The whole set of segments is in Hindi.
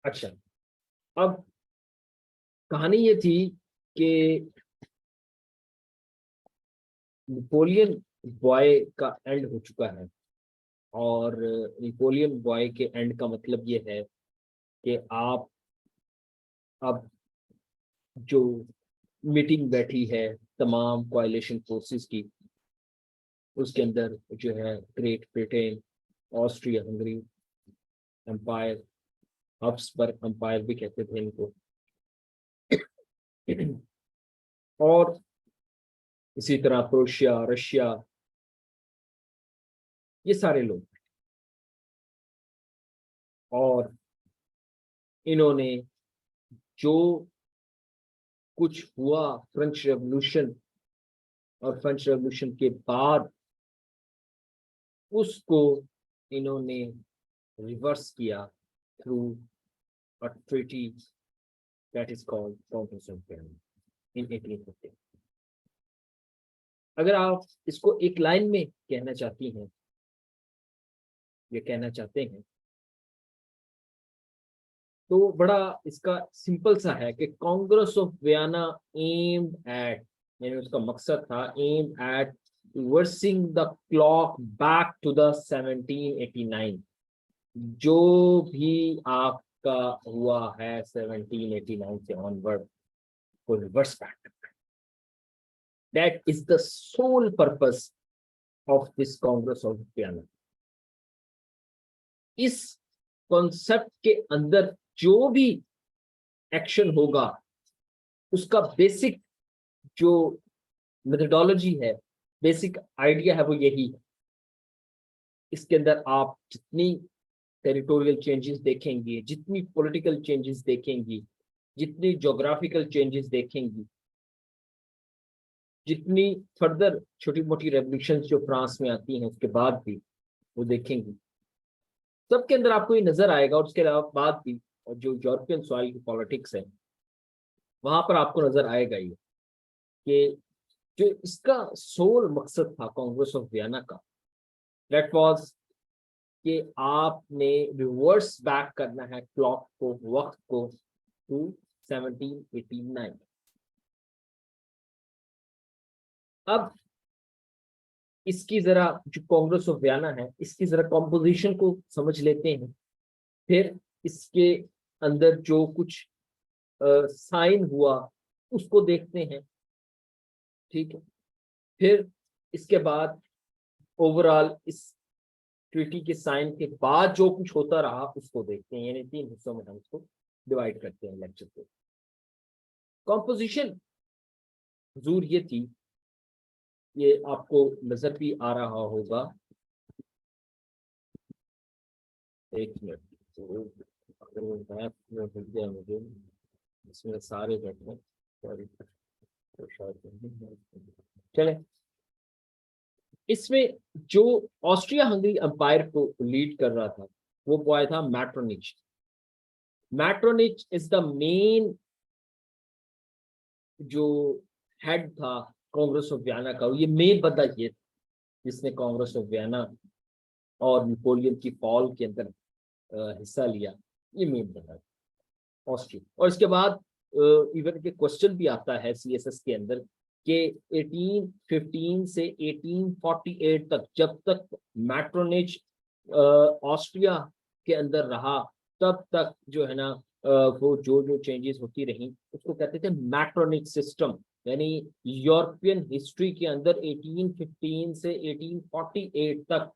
अच्छा, अब कहानी ये थी कि नेपोलियन बॉय का एंड हो चुका है। और नेपोलियन बॉय के एंड का मतलब ये है कि आप अब जो मीटिंग बैठी है तमाम कोalition फोर्सेस की, उसके अंदर जो है Great Britain, Austria Hungary empire, Habsburg empire भी कहते थे इनको, और इसी तरह प्रोशिया, रशिया, ये सारे लोग। और इन्होंने जो कुछ हुआ फ्रेंच रेवोल्यूशन और फ्रेंच रेवोल्यूशन के बाद, उसको इन्होंने रिवर्स किया through a treaty that is called conference of Vienna in 1850। अगर आप इसको एक लाइन में कहना चाहती हैं, ये कहना चाहते हैं, तो बड़ा इसका सिंपल सा है कि Congress of Vienna aimed at, यानी उसका मकसद था aimed at reversing the clock back to the 1789। जो भी आपका हुआ है 1789 से ऑनवर्ड को reverse back, that is the sole purpose of this Congress of Vienna. इस कॉन्सेप्ट के अंदर जो भी एक्शन होगा, उसका बेसिक जो मेथोडोलॉजी है, बेसिक आइडिया है, वो यही है। इसके अंदर आप जितनी टेरिटोरियल चेंजेस देखेंगे, जितनी पॉलिटिकल चेंजेस देखेंगी, जितनी ज्योग्राफिकल चेंजेस देखेंगी, जितनी फर्दर छोटी मोटी रेवोल्यूशंस जो फ्रांस में आती हैं उसके बाद भी वो देखेंगी, सबके अंदर आपको ये नजर आएगा। और उसके अलावा बाद भी और जो यूरोपियन सॉइल की पॉलिटिक्स है, वहां पर आपको नजर आएगा ये कि जो इसका सोल मकसद था कांग्रेस ऑफ वियना का, दैट वाज कि आपने रिवर्स बैक करना है क्लॉक को, वक्त को, टू 1789। अब इसकी जरा जो कांग्रेस ऑफ वियना है, इसकी जरा कॉम्पोजिशन को समझ लेते हैं। फिर इसके अंदर जो कुछ साइन हुआ उसको देखते हैं, ठीक है। फिर इसके बाद ओवरऑल इस ट्रीटी के साइन के बाद जो कुछ होता रहा उसको देखते हैं। यानी 3 हिस्सों में हम इसको डिवाइड करते हैं लेक्चर को। कॉम्पोजिशन हुजूर ये थी, ये आपको नजर भी आ रहा होगा। एक मिनट, तो अगर वो मैप में मिल गया मुझे, इसमें सारे बैठे हैं, सॉरी तो शायद नहीं है। चले, इसमें जो ऑस्ट्रिया हंगरी एम्पायर को लीड कर रहा था वो बॉय था मैट्रोनिच। मैट्रोनिच इज द मेन जो हेड था कांग्रेस ऑफ वियना का। ये मेन बंदा ये था जिसने कांग्रेस ऑफ वियना और नेपोलियन की फॉल के अंदर हिस्सा लिया। ये मेन बंदा ऑस्ट्रिया। और इसके बाद इवन के क्वेश्चन भी आता है सीएसएस के अंदर कि 1815 से 1848 तक, जब तक मैट्रोनिच ऑस्ट्रिया के अंदर रहा, तब तक जो है ना वो जो जो चेंजेस होती रही उसको कहते थे मैट्रोनिक सिस्टम। यानी यूरोपियन हिस्ट्री के अंदर 1815 से 1848 तक,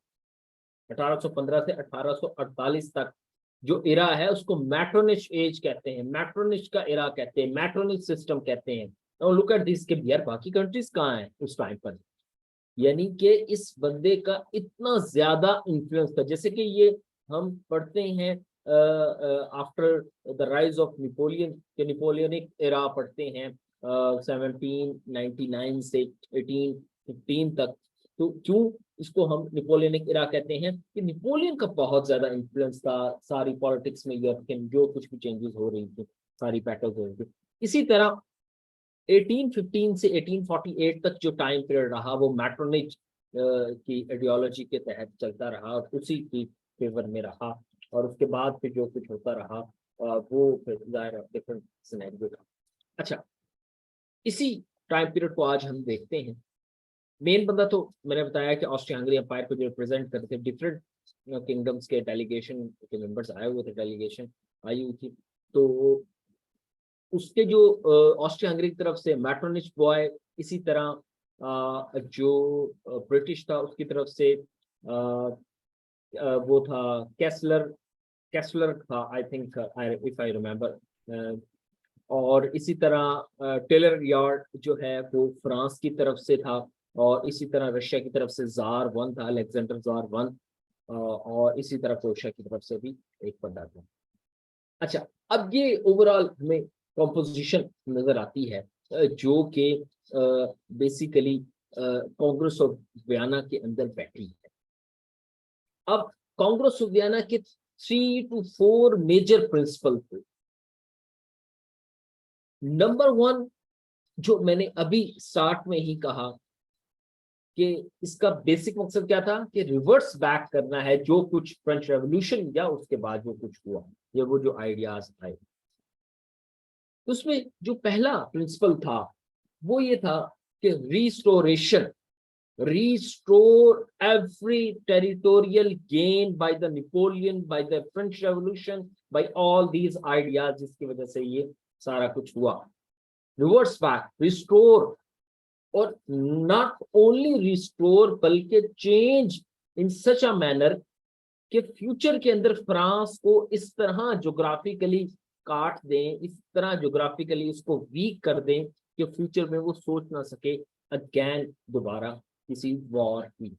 1815 से 1848 तक जो इरा है उसको मैट्रोनिच एज कहते हैं, मैट्रोनिच का इरा कहते हैं, मैट्रोनिच सिस्टम कहते हैं। और लुक एट दिस के यार बाकी कंट्रीज कहाँ हैं उस टाइम पर। यानी कि इस बंदे का इतना ज्यादा इन्फ्लुएंस था। जैसे कि ये हम पढ़ते हैं after the rise of Napoleon के नेपोलियनिक एरा पढ़ते हैं 1799 से 1815 तक। तो क्यों इसको हम नेपोलियनिक एरा कहते हैं कि नेपोलियन का बहुत ज्यादा इन्फ्लुएंस था सारी पॉलिटिक्स में, यूरोपियन जो कुछ भी चेंजेस हो रही थी, सारी पैटर्न हो रही थी। इसी तरह 1815 से 1848 तक जो टाइम पीरियड रहा वो मैट्रोनिच की आइडियोलॉजी के तहत चलता रहा और उसी की फेवर में रहा। और उसके बाद फिर जो कुछ होता रहा वो फिर जाहिर डिफरेंट सिनेरियो था। अच्छा, इसी टाइम पीरियड को आज हम देखते हैं। मेन बंदा तो मैंने बताया कि ऑस्ट्रिया हंगरी एम्पायर को जो रिप्रेजेंट करते थे, डिफरेंट किंगडम्स के डेलीगेशन के मेंबर्स आए हुए थे, डेलीगेशन आई हुई थी। तो उसके जो ऑस्ट्रिया हंगरी की तरफ से मैट्रोनिच बॉय, इसी तरह जो ब्रिटिश था उसकी तरफ से वो था कैसलर, कैसलर था I think, if I remember. और इसी तरह टेलर यार्ड जो है वो फ्रांस की तरफ से था, और इसी तरह रशिया की तरफ से जार वन था, अलेक्जेंडर जार वन, और इसी तरह क्रोएशिया की तरफ से भी एक बंदा था। अच्छा, अब ये ओवरऑल हमें कॉम्पोजिशन नजर आती है जो कि बेसिकली कांग्रेस ऑफ वियना के अंदर बैठी है। अब कांग्रेस ऑफ वियना के 3 to 4 मेजर प्रिंसिपल थे। नंबर 1, जो मैंने अभी स्टार्ट में ही कहा कि इसका बेसिक मकसद क्या था कि रिवर्स बैक करना है जो कुछ फ्रेंच रेवोल्यूशन या उसके बाद जो कुछ हुआ, ये वो जो आइडियाज आए। उसमें जो पहला प्रिंसिपल था वो ये था कि restoration, restore every territorial gain by the Napoleon, by the French Revolution, by all these ideas, जिसकी वजह से ये सारा कुछ हुआ। रिवर्स बैक, रिस्टोर, और नॉट ओनली रिस्टोर बल्कि change in such a manner कि फ्यूचर के अंदर फ्रांस को इस तरह जोग्राफिकली काट दें, इस तरह जोग्राफिकली उसको वीक कर दें कि फ्यूचर में वो सोच ना सके अगेन दोबारा किसी वॉर की।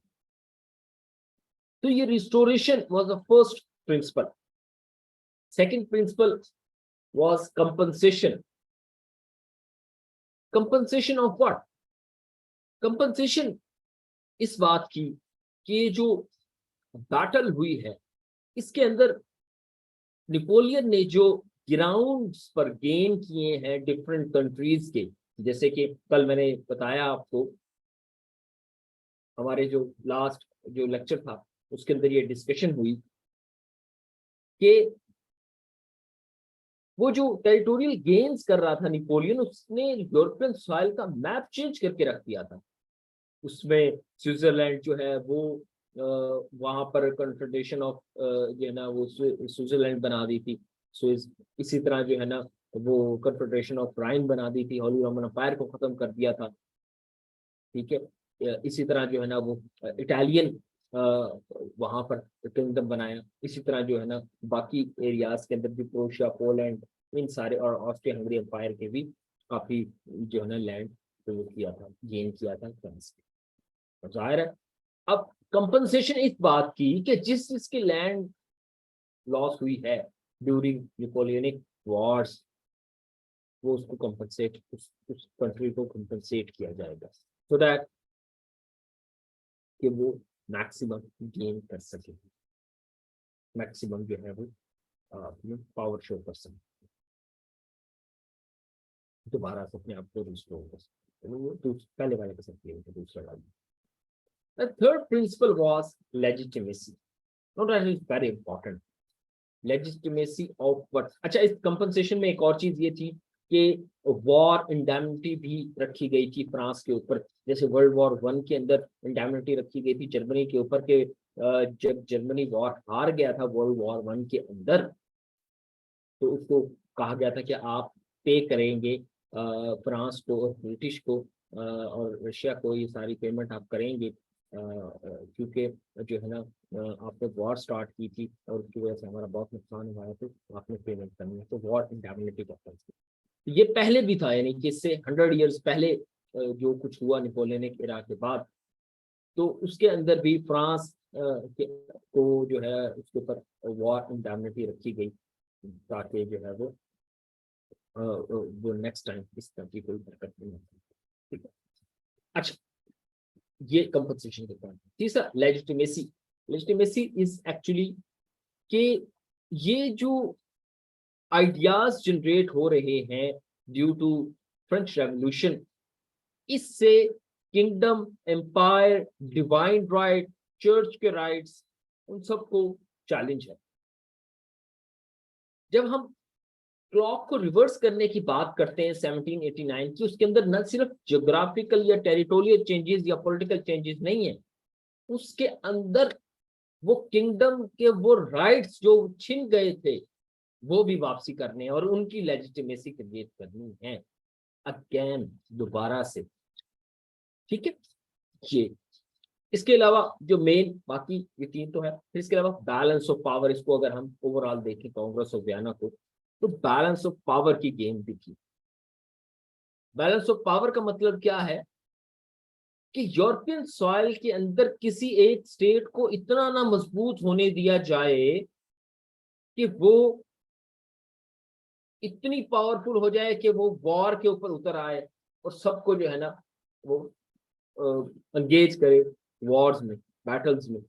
तो ये restoration was the first principle. Second principle was compensation. Compensation of what? Compensation इस बात की कि जो बैटल हुई है इसके अंदर नेपोलियन ने जो ग्राउंड्स पर गेन किए हैं डिफरेंट कंट्रीज के, जैसे कि कल मैंने बताया आपको, हमारे जो लास्ट जो लेक्चर था उसके अंदर ये डिस्कशन हुई कि वो जो टेरिटोरियल गेन्स कर रहा था नेपोलियन, उसने यूरोपियन सॉइल का मैप चेंज करके रख दिया था। उसमें स्विट्जरलैंड जो है वो वहां पर कन्फेडरेशन ऑफ जो है ना वो स्विट्जरलैंड बना दी थी स्विस। इसी तरह जो है ना वो कन्फेडरेशन ऑफ राइन बना दी थी, होली रोमन एम्पायर को खत्म कर दिया था। ठीक है, इसी तरह जो है ना वो इटालियन वहां पर किंगडम बनाया। इसी तरह जो है ना बाकी एरियाज के अंदर भी क्रोएशिया, पोलैंड, इन सारे, और ऑस्ट्रिया हंगरी एम्पायर के भी काफी जो है ना लैंड तो किया था, गेन किया था फ्रांस। जाहिर है अब कंपनसेशन इस बात की कि जिस जिसकी लैंड लॉस हुई है ड्यूरिंग नेपोलियनिक वॉर्स, वो उसको कंपनसेट, उस कंट्री को कंपनसेट किया जाएगा सो दैट कि वो मैक्सिमम गेन कर सके, मैक्सिमम जो है वो पावर शो कर सके, दोबारा से अपने आप को रिस्टोर कर सके। वो पहले वाले के साथ दूसरा वाला। The third principle was legitimacy. Now that is very important. Legitimacy of what? अच्छा, इस कंपनसेशन में एक और चीज ये थी कि वॉर इंडेमनिटी भी रखी गई थी फ्रांस के ऊपर। जैसे वर्ल्ड वॉर 1 के अंदर इंडेमनिटी रखी गई थी जर्मनी के ऊपर के जब जर्मनी वॉर हार गया था वर्ल्ड वॉर 1 के अंदर, तो उसको कहा गया था कि आप पे करेंगे फ्रांस को और ब्रिटिश को और रशिया को, ये सारी पेमेंट आप करेंगे क्योंकि जो है ना आपने वॉर स्टार्ट की थी और उसकी वजह से हमारा बहुत नुकसान हुआ है, तो आपने पेमेंट करनी है। तो वॉर इंडेमनिटी का तो ये पहले भी था, यानी कि इससे 100 ईयर्स पहले जो कुछ हुआ नेपोलियनिक इरा के बाद, तो उसके अंदर भी फ्रांस को जो है उसके ऊपर वॉर इंडेमनिटी रखी गई ताकि जो है वो नेक्स्ट टाइम इस तरह की कोई दिक्कत नहीं होती। ठीक है, अच्छा, ये कंपनसेशन के पॉइंट। तीसरा लेजिटिमेसी। लेजिटिमेसी इज एक्चुअली कि ये जो आइडियाज जनरेट हो रहे हैं ड्यू टू फ्रेंच रेवोल्यूशन, इससे kingdom, empire, divine right, church के राइट्स, उन सबको चैलेंज है। जब हम क्लॉक को रिवर्स करने की बात करते हैं 1789 की, उसके अंदर न सिर्फ ज्योग्राफिकल या टेरिटोरियल चेंजेस या पॉलिटिकल चेंजेस नहीं है, उसके अंदर वो किंगडम के वो राइट्स जो छिन गए थे वो भी वापसी करने हैं और उनकी लेजिटिमेसी क्रिएट करनी है अगेन, दोबारा से। ठीक है, ये इसके अलावा जो मेन बाकी ये तीन तो है, फिर इसके अलावा बैलेंस ऑफ पावर, इसको अगर हम ओवरऑल देखें कांग्रेस ऑफ वियना को, तो बैलेंस ऑफ पावर की गेम भी थी। बैलेंस ऑफ पावर का मतलब क्या है कि यूरोपियन सॉइल के अंदर किसी एक स्टेट को इतना ना मजबूत होने दिया जाए कि वो इतनी पावरफुल हो जाए कि वो वॉर के ऊपर उतर आए और सबको जो है ना वो एंगेज करे वॉर्स में, बैटल्स में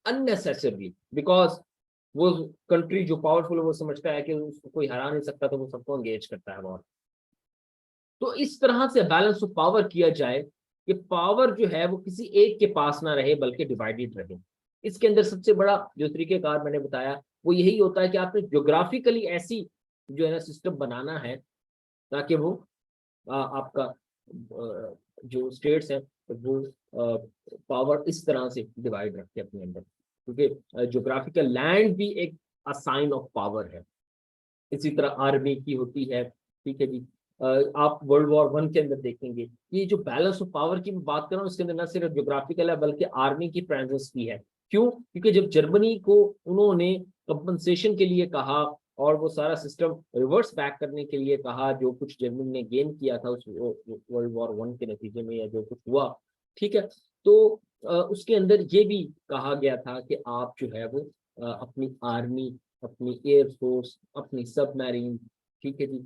अननेसेसरली, बिकॉज वो कंट्री जो पावरफुल है वो समझता है कि उसको कोई हरा नहीं सकता, तो वो सबको एंगेज करता है वॉर। तो इस तरह से बैलेंस ऑफ पावर किया जाए कि पावर जो है वो किसी एक के पास ना रहे बल्कि डिवाइडेड रहे। इसके अंदर सबसे बड़ा जो तरीकेकार मैंने बताया वो यही होता है कि आपने ज्योग्राफिकली ऐसी जो है ना सिस्टम बनाना है ताकि वो आपका जो स्टेट्स हैं वो पावर इस तरह से डिवाइड रखे अपने अंदर, क्योंकि ज्योग्राफिकल लैंड भी एक साइन ऑफ पावर है। इसी तरह आर्मी की होती है। ठीक है जी, आप वर्ल्ड वॉर वन के अंदर देखेंगे ये जो बैलेंस ऑफ पावर की मैं बात कर रहा हूँ, इसके अंदर न सिर्फ ज्योग्राफिकल है बल्कि आर्मी की प्रेजेंस भी है। क्यों? क्योंकि जब जर्मनी को उन्होंने कंपनसेशन के लिए कहा और वो सारा सिस्टम रिवर्स बैक करने के लिए कहा, जो कुछ जर्मनी ने गेन किया था उस वर्ल्ड वॉर वन के नतीजे में या जो कुछ हुआ, ठीक है, तो उसके अंदर ये भी कहा गया था कि आप जो है वो अपनी आर्मी, अपनी एयर फोर्स, अपनी सबमरीन, ठीक है जी,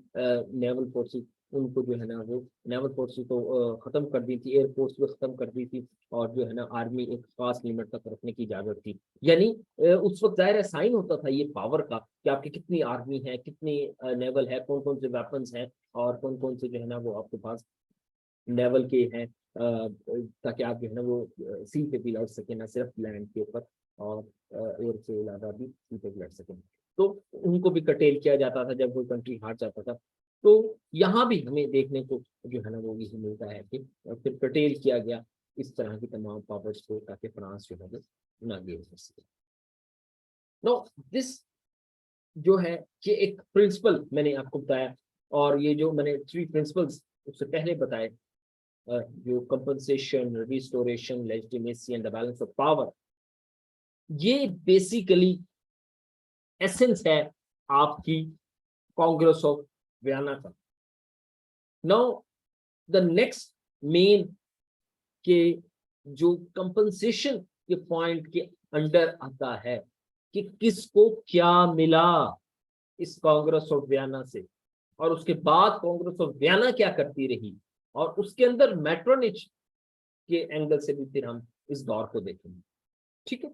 नेवल फोर्सेस, उनको जो है ना वो नेवल फोर्सेस तो खत्म कर दी थी, एयर फोर्स भी खत्म कर दी थी, और जो है ना आर्मी एक खास लिमिट तक रखने की इजाजत थी। यानी उस वक्त जाहिर है साइन होता था ये पावर का कि आपकी कितनी आर्मी है, कितनी नेवल है, कौन कौन से वेपन्स हैं और कौन कौन से जो है ना वो आपके पास लेवल के हैं, ताकि आप जो है ना वो सी पे भी लड़ सके, ना सिर्फ लैंड के ऊपर, और एयर के अलावा भी सी पे भी लड़ सके। तो उनको भी कटेल किया जाता था जब वो कंट्री हार जाता था। तो यहाँ भी हमें देखने को जो है ना वो यही मिलता है कि फिर कटेल किया गया इस तरह की तमाम पावर्स को, ताकि फ्रांस जो है वो ना गेन कर सके। नो दिस जो है ये एक प्रिंसिपल मैंने आपको बताया, और ये जो मैंने थ्री प्रिंसिपल्स उससे पहले बताए, जो compensation, restoration, legitimacy and the balance of power, ये बेसिकली एसेंस है आपकी कांग्रेस ऑफ वियना का। नाउ द नेक्स्ट मेन के जो कंपनसेशन के पॉइंट के अंडर आता है कि किसको क्या मिला इस कांग्रेस ऑफ वियना से, और उसके बाद कांग्रेस ऑफ वियना क्या करती रही, और उसके अंदर मेटरनिच के एंगल से भी फिर हम इस दौर को देखेंगे। ठीक है,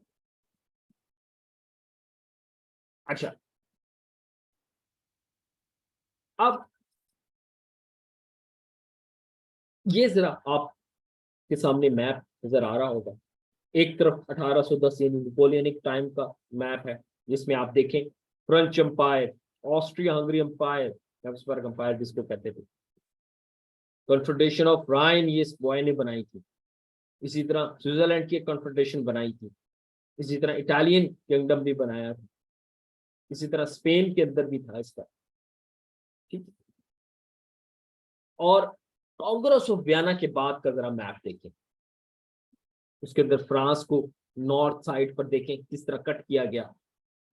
अच्छा, अब ये जरा आपके सामने मैप नजर आ रहा होगा। एक तरफ 1810 यानी नेपोलियनिक टाइम का मैप है, जिसमें आप देखें French empire, Austria Hungary empire, Habsburg empire जिसको कहते थे, कॉन्फेडरेशन ऑफ राइन ये बॉय ने बनाई थी, इसी तरह स्विट्जरलैंड की एक कॉन्फेडरेशन बनाई थी, इसी तरह इटालियन किंगडम भी बनाया था, इसी तरह स्पेन के अंदर भी था इसका। ठीक, और कांग्रेस ऑफ वियना के बाद का जरा मैप देखें, उसके अंदर फ्रांस को नॉर्थ साइड पर देखें किस तरह कट किया गया,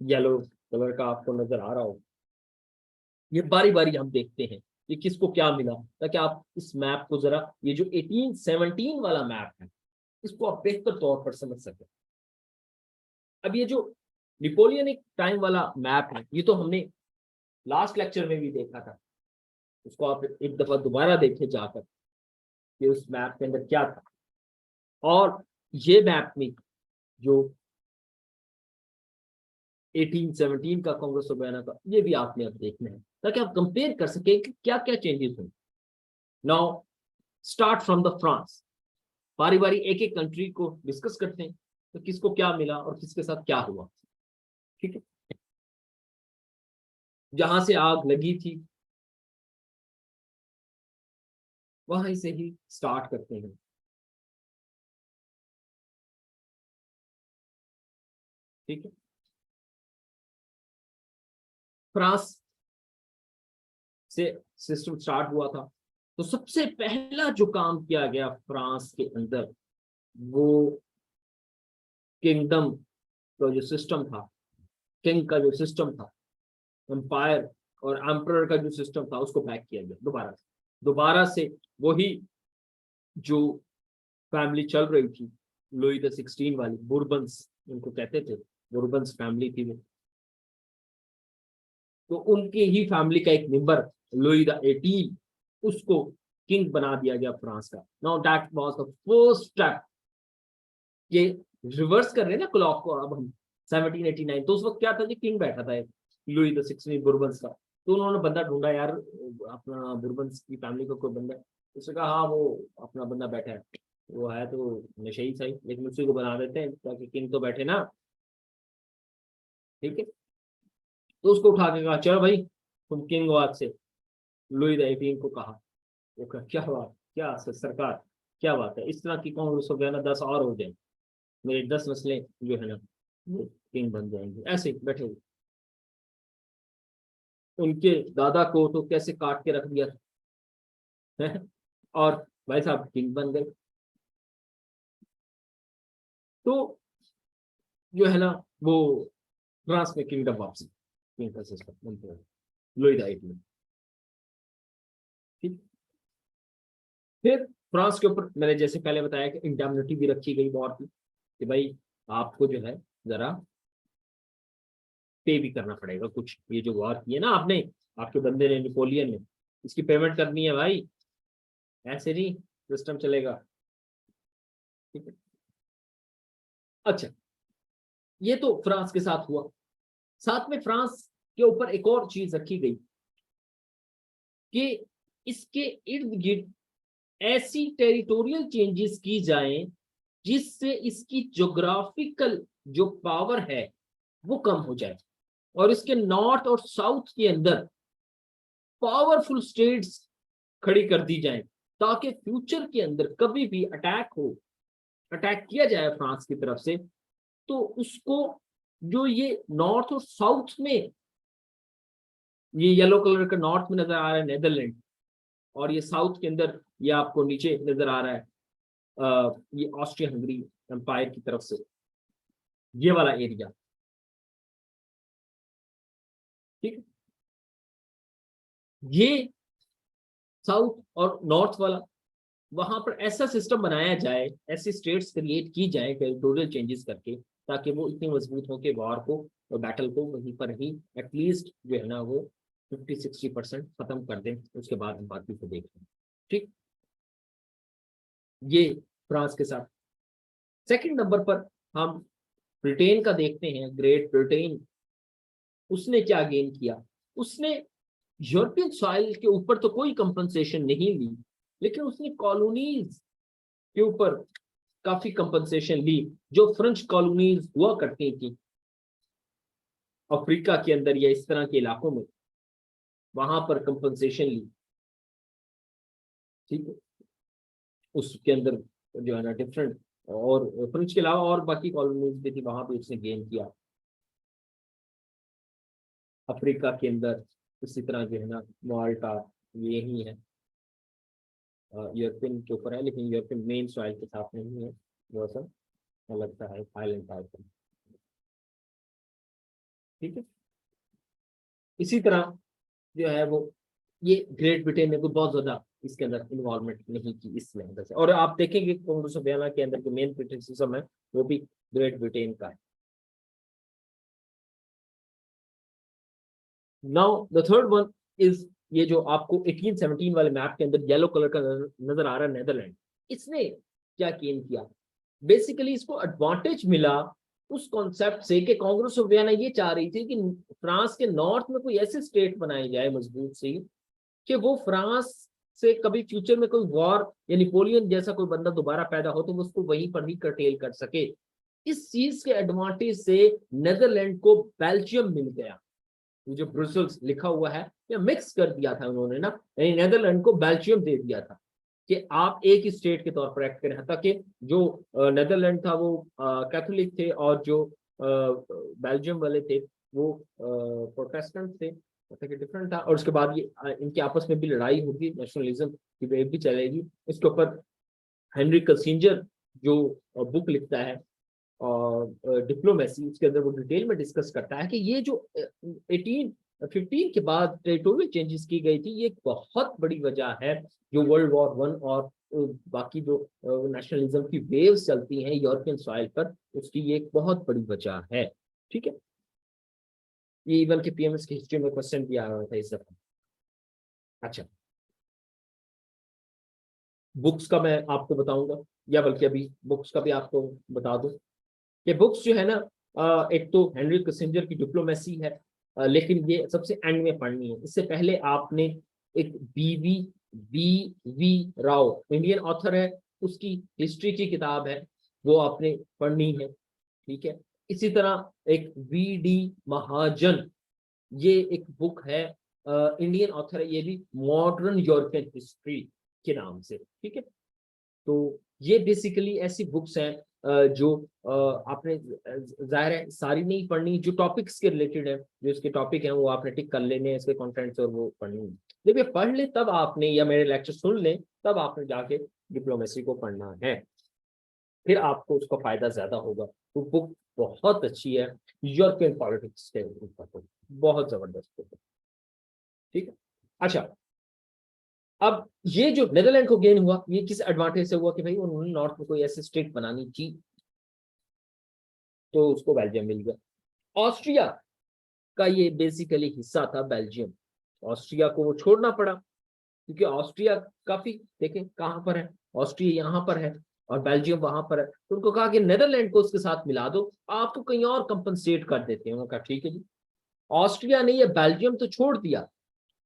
येलो कलर का आपको नजर आ रहा हो। ये बारी बारी हम देखते हैं कि किसको क्या मिला, ताकि आप इस मैप को जरा, ये जो 1817 वाला मैप है, इसको आप बेहतर तौर पर समझ सके। अब ये जो नेपोलियनिक टाइम वाला मैप है, ये तो हमने लास्ट लेक्चर में भी देखा था, उसको आप एक दफा दोबारा देखें जाकर कि उस मैप के अंदर क्या था। और ये मैप में जो 1817 का कांग्रेस ऑफ वियना का, ये भी आपने अब देखना है ताकि आप कंपेयर कर सके कि क्या क्या चेंजेस हुए। Now start from the France, बारी बारी एक एक कंट्री को डिस्कस करते हैं, तो किसको क्या मिला और किसके साथ क्या हुआ। ठीक है, जहां से आग लगी थी वहीं से ही स्टार्ट करते हैं। ठीक है, फ्रांस से सिस्टम स्टार्ट हुआ था। तो सबसे पहला जो काम किया गया फ्रांस के अंदर, वो किंगडम का जो सिस्टम था, किंग का जो सिस्टम था, एम्पायर और एम्परर का जो सिस्टम था, उसको बैक किया गया दोबारा से वही जो फैमिली चल रही थी, लुई द 16 वाली, बुर्बन्स उनको कहते थे, बुर्बन्स फैमिली थी वो। तो उनके ही फैमिली का एक मेंबर लुई द 18, उसको किंग बना दिया गया फ्रांस का। Now that was the first step. ये रिवर्स कर रहे हैं ना क्लॉक को अब हम, 1789, तो उस वक्त क्या था कि किंग बैठा था लुई द 16 बुर्बन्स का। तो उन्होंने बंदा ढूंढा यार, अपना बुर्बन्स की फैमिली का कोई बंदा। उसने कहा हाँ, वो अपना बंदा बैठा है, वो है तो नशे ही सही, लेकिन उसी को बना देते हैं ताकि किंग तो बैठे ना। ठीक है, तो उसको उठा के कहा चलो भाई तुम किंग हो आज से। लुई द 18 को कहा। वो कहा क्या बात, क्या सरकार, क्या बात है, इस तरह की कांग्रेस हो गया ना, 10 और हो जाए, मेरे 10 नस्लें जो है ना वो किंग बन जाएंगे। ऐसे ही बैठे हुए उनके दादा को तो कैसे काट के रख दिया था और भाई साहब किंग बन गए। तो जो है ना वो फ्रांस में किंगडम वापसी, किंग का सिस्टम लुई द 18। ठीक, फिर फ्रांस के ऊपर मैंने जैसे पहले बताया कि इंडेमनिटी भी रखी गई वॉर की, कि भाई आपको जो है जरा पे भी करना पड़ेगा कुछ, ये जो वॉर की है ना आपने, आपके बंदे ने, नेपोलियन ने, इसकी पेमेंट करनी है भाई, ऐसे नहीं सिस्टम चलेगा। ठीक है, अच्छा, ये तो फ्रांस के साथ हुआ। साथ में फ्रांस के ऊपर एक और चीज रखी गई कि इसके इर्द गिर्द ऐसी टेरिटोरियल चेंजेस की जाएं जिससे इसकी ज्योग्राफिकल जो पावर है वो कम हो जाए, और इसके नॉर्थ और साउथ के अंदर पावरफुल स्टेट्स खड़ी कर दी जाए, ताकि फ्यूचर के अंदर कभी भी अटैक किया जाए फ्रांस की तरफ से, तो उसको, जो ये नॉर्थ और साउथ में, ये येलो कलर का नॉर्थ में नजर आ रहा है नेदरलैंड, और ये साउथ के अंदर ये आपको नीचे नजर आ रहा है ये ऑस्ट्रिया हंगरी एम्पायर की तरफ से, ये वाला एरिया। ठीक, ये साउथ और नॉर्थ वाला, वहां पर ऐसा सिस्टम बनाया जाए, ऐसी स्टेट्स क्रिएट की जाए टेरिटोरियल चेंजेस करके, ताकि वो इतनी मजबूत हो के वॉर को और बैटल को वहीं पर ही एटलीस्ट जो है ना वो 50-60% खत्म कर दें, उसके बाद हम बाकी को देख लें। ठीक, ये फ्रांस के साथ। सेकंड नंबर पर हम ब्रिटेन का देखते हैं, ग्रेट ब्रिटेन। उसने क्या गेन किया, उसने यूरोपियन सॉइल के ऊपर तो कोई कंपनसेशन नहीं ली, लेकिन उसने कॉलोनीज के ऊपर काफी कंपनसेशन ली। जो फ्रेंच कॉलोनीज हुआ करती थी अफ्रीका के अंदर या इस तरह के इलाकों में, वहां पर कंपनसेशन ली। ठीक है, उसके अंदर जो है ना डिफरेंट, और फ्रेंच के अलावा और बाकी कॉलोनीज भी थी, वहां पे उसने गेन किया। अफ्रीका के अंदर इसी तरह जो है ना माल्टा, ये ही है, यूरोपियन के ऊपर है, लेकिन यूरोपियन मेन सॉइल के साथ नहीं है, वो सब अलग सा है, आइलैंड टाइप का। ठीक है, इसी तरह जो है वो, ये ग्रेट ब्रिटेन ने कोई बहुत ज्यादा इसके अंदर इन्वॉल्वमेंट नहीं की इस लेवल से, और आप देखेंगे कांग्रेस ऑफ वियना के अंदर जो मेन क्रिटिसिज्म है वो भी ग्रेट ब्रिटेन का है। Now the third one is, ये जो आपको 1817 वाले मैप के अंदर येलो कलर का नजर आ रहा है नेदरलैंड, इसने क्या गेन किया, बेसिकली इसको एडवांटेज मिला उस कॉन्सेप्ट से कि कांग्रेस ऑफ वियना ये चाह रही थी कि फ्रांस के नॉर्थ में कोई ऐसी स्टेट बनाई जाए मजबूत सी, कि वो फ्रांस से कभी फ्यूचर में कोई वॉर या नेपोलियन जैसा कोई बंदा दोबारा पैदा हो तो वो उसको वहीं पर ही कर्टेल कर सके। इस चीज के एडवांटेज से नेदरलैंड को बेल्जियम मिल गया। ये जो ब्रुसेल्स लिखा हुआ है या मिक्स कर दिया था उन्होंने ना, यानी नेदरलैंड को बेल्जियम दे दिया था कि आप एक ही स्टेट के तौर पर एक्ट करें। ताकि जो नेदरलैंड था वो कैथोलिक थे और जो बेल्जियम वाले थे वो प्रोटेस्टेंट थे, मतलब कि डिफरेंट था। और उसके बाद ये इनके आपस में भी लड़ाई होगी, नेशनलिज्म की वेव भी चलेगी। इसके ऊपर हेनरी किसिंजर जो बुक लिखता है और डिप्लोमेसी, उसके अंदर वो डिटेल में डिस्कस करता है कि ये जो 1815 के बाद टेरिटोरियल चेंजेस की गई थी, ये एक बहुत बड़ी वजह है जो वर्ल्ड वॉर वन और बाकी जो नेशनलिज्म की वेव्स चलती हैं यूरोपियन सॉइल पर, उसकी ये एक बहुत बड़ी वजह है। ठीक है, ये इवन के पीएमएस की हिस्ट्री में क्वेश्चन भी आ रहा था इस दफा। अच्छा, बुक्स का मैं आपको बताऊंगा, या बल्कि अभी बुक्स का भी आपको बता दूं। ये बुक्स जो है ना, एक तो हेनरी किसिंजर की डिप्लोमेसी है, लेकिन ये सबसे एंड में पढ़नी है। इससे पहले आपने एक B V Rao, Indian author है, उसकी हिस्ट्री की किताब है, वो आपने पढ़नी है। ठीक है, इसी तरह एक वी डी महाजन, ये एक बुक है, इंडियन ऑथर है ये भी, मॉडर्न यूरोपियन हिस्ट्री के नाम से। ठीक है, तो ये बेसिकली ऐसी बुक्स हैं जो आपने जाहिर है सारी नहीं पढ़नी, जो टॉपिक्स के रिलेटेड है, जो इसके टॉपिक हैं वो आपने टिक कर लेने हैं, इसके कंटेंट्स, और वो पढ़नी है। जब ये पढ़ ले तब आपने, या मेरे लेक्चर सुन लें तब आपने जाके डिप्लोमेसी को पढ़ना है, फिर आपको उसका फायदा ज्यादा होगा। तो बुक बहुत अच्छी है, यूरोपियन पॉलिटिक्स के ऊपर, बहुत जबरदस्त बुक है। ठीक है, अच्छा, अब ये जो नेदरलैंड को गेन हुआ, ये किस एडवांटेज से हुआ कि भाई उन्होंने नॉर्थ में कोई ऐसी स्टेट बनानी थी, तो उसको बेल्जियम मिल गया। ऑस्ट्रिया का ये बेसिकली हिस्सा था बेल्जियम, ऑस्ट्रिया को वो छोड़ना पड़ा, क्योंकि ऑस्ट्रिया काफी, देखें कहाँ पर है, ऑस्ट्रिया यहाँ पर है और बेल्जियम वहां पर है। तो उनको कहा कि नेदरलैंड को उसके साथ मिला दो, आपको कहीं और कंपनसेट कर देते हैं। उन्होंने कहा ठीक है जी। ऑस्ट्रिया ने ये बेल्जियम तो छोड़ दिया,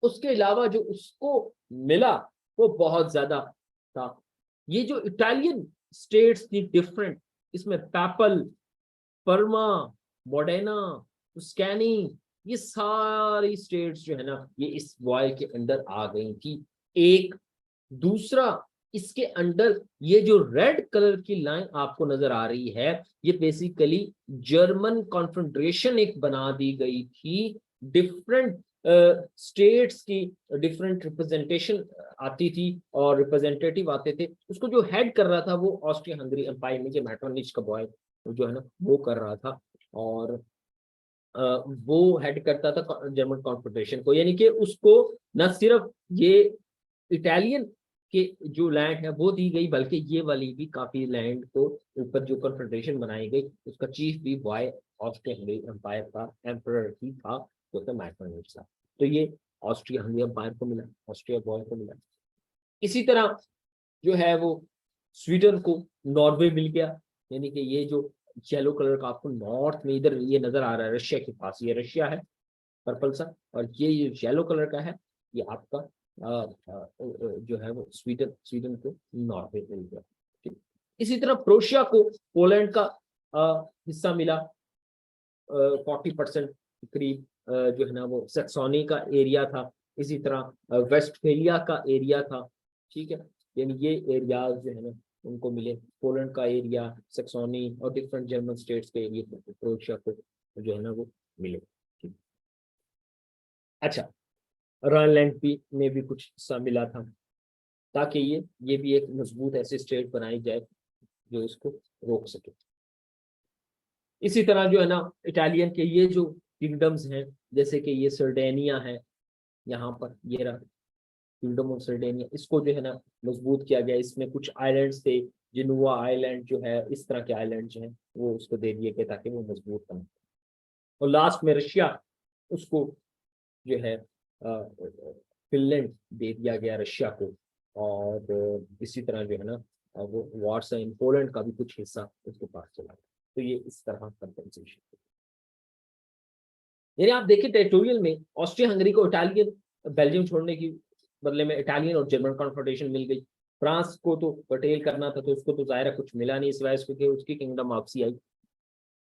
उसके अलावा जो उसको मिला वो बहुत ज्यादा था। ये जो इटालियन स्टेट्स थी डिफरेंट, इसमें पैपल, परमा, मोडेना, टस्कैनी, ये सारी स्टेट्स जो है ना, ये इस वॉयल के अंदर आ गई थी। एक दूसरा, इसके अंडर ये जो रेड कलर की लाइन आपको नजर आ रही है, ये बेसिकली जर्मन कॉन्फेडरेशन एक बना दी गई थी। डिफरेंट स्टेट्स की डिफरेंट रिप्रेजेंटेशन आती थी और रिप्रेजेंटेटिव आते थे। उसको जो हेड कर रहा था वो ऑस्ट्रिया हंगरी एम्पायर में जो मैटरनिच का बॉय जो है ना वो कर रहा था, और वो हेड करता था जर्मन कॉन्फेडरेशन को। यानी कि उसको न सिर्फ ये इटालियन के जो लैंड है वो दी गई, बल्कि ये वाली भी काफी लैंड को ऊपर जो कॉन्फेडरेशन बनाई गई, उसका चीफ भी बॉय ऑस्ट्रिया हंगरी एम्पायर का एम्परर ही था, जो था मैक्रोनिच था। तो ये ऑस्ट्रिया हंगरी एम्पायर को मिला, ऑस्ट्रिया बॉय को मिला। इसी तरह जो है वो स्वीडन को नॉर्वे मिल गया। यानी कि ये जो येलो कलर का आपको नॉर्थ में इधर ये नजर आ रहा है, रशिया के पास, ये रशिया है पर्पल सा, और ये येलो कलर का है, ये आपका जो है वो स्वीडन, स्वीडन को नॉर्वे मिल गया। ठीक, इसी तरह प्रोशिया को पोलैंड का हिस्सा मिला, 40% करीब जो है ना वो सेक्सोनी का एरिया था। इसी तरह वेस्टफेलिया का एरिया था। ठीक है, यानी ये एरियाज जो है ना उनको मिले, पोलैंड का एरिया, सेक्सोनी और डिफरेंट जर्मन स्टेट्स के एरिया क्रोएशिया को जो है ना वो मिले। ठीक, अच्छा, रॉयलैंड भी में भी कुछ हिस्सा मिला था, ताकि ये भी एक मजबूत ऐसी स्टेट बनाई जाए जो इसको रोक सके। इसी तरह जो है ना इटालियन के ये जो किंगडम्स हैं, जैसे कि ये सर्डेनिया है, यहाँ पर ये रहा किंगडम ऑफ सर्डेनिया, इसको जो है ना मजबूत किया गया। इसमें कुछ आइलैंड्स थे, जिनुआ आइलैंड जो है, इस तरह के आइलैंड जो हैं वो उसको दे दिए गए ताकि वो मजबूत बने। और लास्ट में रशिया, उसको जो है फिनलैंड दे दिया गया रशिया को। और इसी तरह जो है ना वो वार्सा इन पोलैंड का भी कुछ हिस्सा उसके पास चला गया। तो ये इस तरह कंपनसेशन, यानी आप देखिए टेरिटोरियल में ऑस्ट्रिया हंगरी को इटालियन बेल्जियम छोड़ने की बदले में इटालियन और जर्मन कॉन्फेडरेशन मिल गई। फ्रांस को तो पटेल करना था, तो उसको तो जाहिर कुछ मिला नहीं, इस वजह से उसकी किंगडम वापसी आई।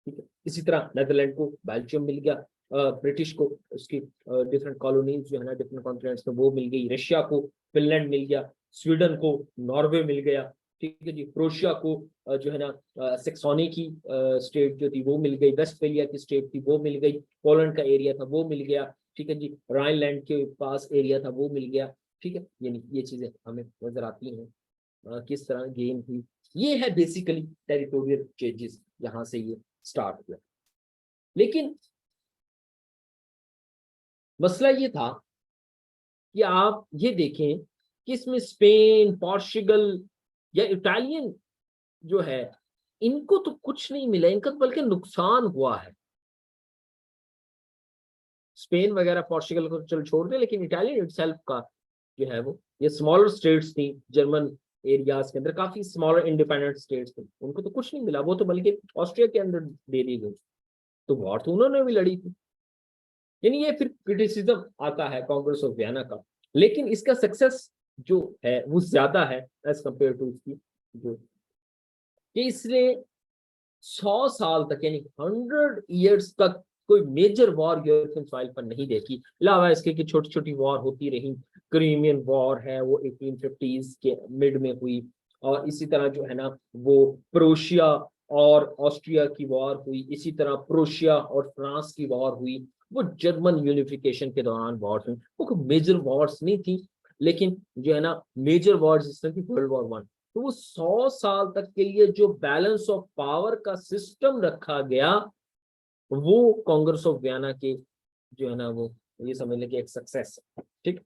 ठीक है। इसी तरह नेदरलैंड को बेल्जियम मिल गया, ब्रिटिश को उसकी डिफरेंट कॉलोनीज जो है ना डिफरेंट कॉन्टिनेंट्स में वो मिल गई, रशिया को फिनलैंड मिल गया, स्वीडन को नॉर्वे मिल गया, ठीक है जी, क्रोएशिया को जो है ना सेक्सोनी की स्टेट जो थी वो मिल गई, वेस्टफेलिया की स्टेट थी वो मिल गई, पोलैंड का एरिया था वो मिल गया, ठीक है जी, राइनलैंड के पास एरिया था वो मिल गया, ठीक है। यानी ये चीजें हमें नजर आती हैं किस तरह गेम हुई। ये है बेसिकली टेरिटोरियल चेंजेस जहां से ये स्टार्ट हुआ। लेकिन मसला ये था कि आप ये देखें कि इसमें स्पेन, पोर्चुगल या इटालियन जो है इनको तो कुछ नहीं मिला, इनका तो बल्कि नुकसान हुआ है। स्पेन वगैरह पोर्चुगल को चल छोड़ दे, लेकिन इटालियन इटसेल्फ का जो है वो, ये स्मॉलर स्टेट्स थी जर्मन एरियाज के अंदर, काफी स्मॉलर इंडिपेंडेंट स्टेट्स थे, उनको तो कुछ नहीं मिला, वो तो बल्कि ऑस्ट्रिया के अंदर दे दी गई। तो वॉर तो उन्होंने भी लड़ी थी। यानी ये फिर क्रिटिसिज्म आता है कांग्रेस ऑफ वियना का, लेकिन इसका सक्सेस जो है वो ज्यादा है एज कंपेयर टू इसकी जो, कि इसने 100 साल तक यानी 100 ईयर्स तक कोई मेजर वॉर यूरोपियन सॉइल पर नहीं देखी, अलावा इसके कि छोटी छोटी वॉर होती रही। क्रीमियन वॉर है वो 1850s के मिड में हुई, और इसी तरह जो है ना वो प्रोशिया और ऑस्ट्रिया की वॉर हुई, इसी तरह प्रोशिया और फ्रांस की वॉर हुई, वो जर्मन यूनिफिकेशन के दौरान वॉर हुई, वो कोई मेजर वॉर्स नहीं थी। लेकिन जो है ना मेजर वॉर जिस तरह की वर्ल्ड वॉर 1, तो वो 100 साल तक के लिए जो बैलेंस ऑफ पावर का सिस्टम रखा गया वो कांग्रेस ऑफ वियना के जो है ना वो, ये समझ लें कि एक सक्सेस है। ठीक,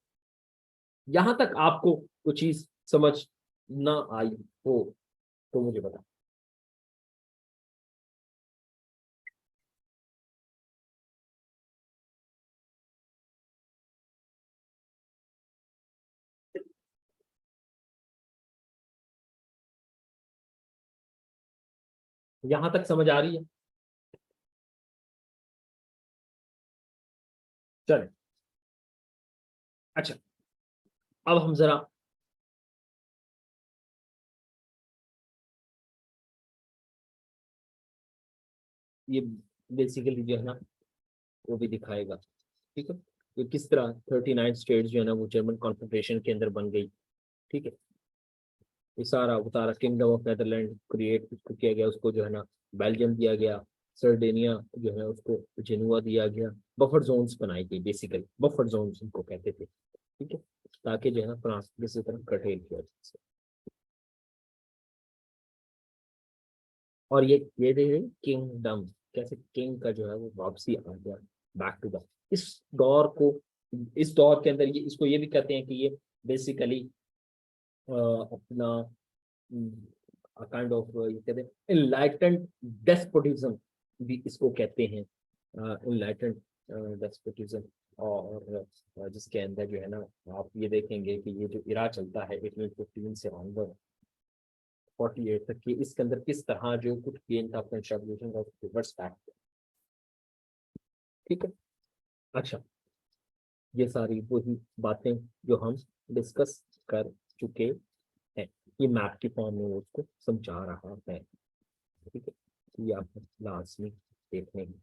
यहां तक आपको कुछ चीज समझ ना आई हो तो मुझे बता। यहां तक समझ आ रही है? चले, अच्छा, अब हम जरा ये बेसिकली जो है ना वो भी दिखाएगा, ठीक है, कि किस तरह 39 स्टेट्स जो है ना वो जर्मन कॉन्फेडरेशन के अंदर बन गई। ठीक है, ये सारा उतारा, किंगडम ऑफ नेदरलैंड क्रिएट उसको किया गया, उसको जो है ना बेल्जियम दिया गया, सर्डेनिया जो है उसको जेनुआ दिया गया, बफर जोन्स बनाई गई, बेसिकली बफर जोन्स उनको कहते थे, ठीक है, ताकि जो है ना फ्रांस किसी तरह कटेल किया जा सके। और ये देखिए किंगडम, कैसे किंग का जो है वो वापसी आ गया, बैक टू बैक इस दौर को, इस दौर के अंदर ये इसको ये भी कहते हैं कि ये बेसिकली अपना काइंड ऑफ ये कहते हैं इनलाइटेंड डेस्पोटिज्म भी इसको कहते हैं, इनलाइटेंड डेस्पोटिज्म। और जिसके अंदर जो है ना आप ये देखेंगे कि ये जो इरा चलता है 1815 से ऑनवर्ड 48 तक की, इसके अंदर किस तरह जो कुछ गेन था फ्रेंच रेवोल्यूशन का रिवर्स बैक। ठीक है, अच्छा, ये सारी वही बातें जो हम डिस्कस कर चुके हैं, ये मैप की फॉर्म में वो उसको समझा रहा है। ठीक है, ये आप लाजमी देखने हैं।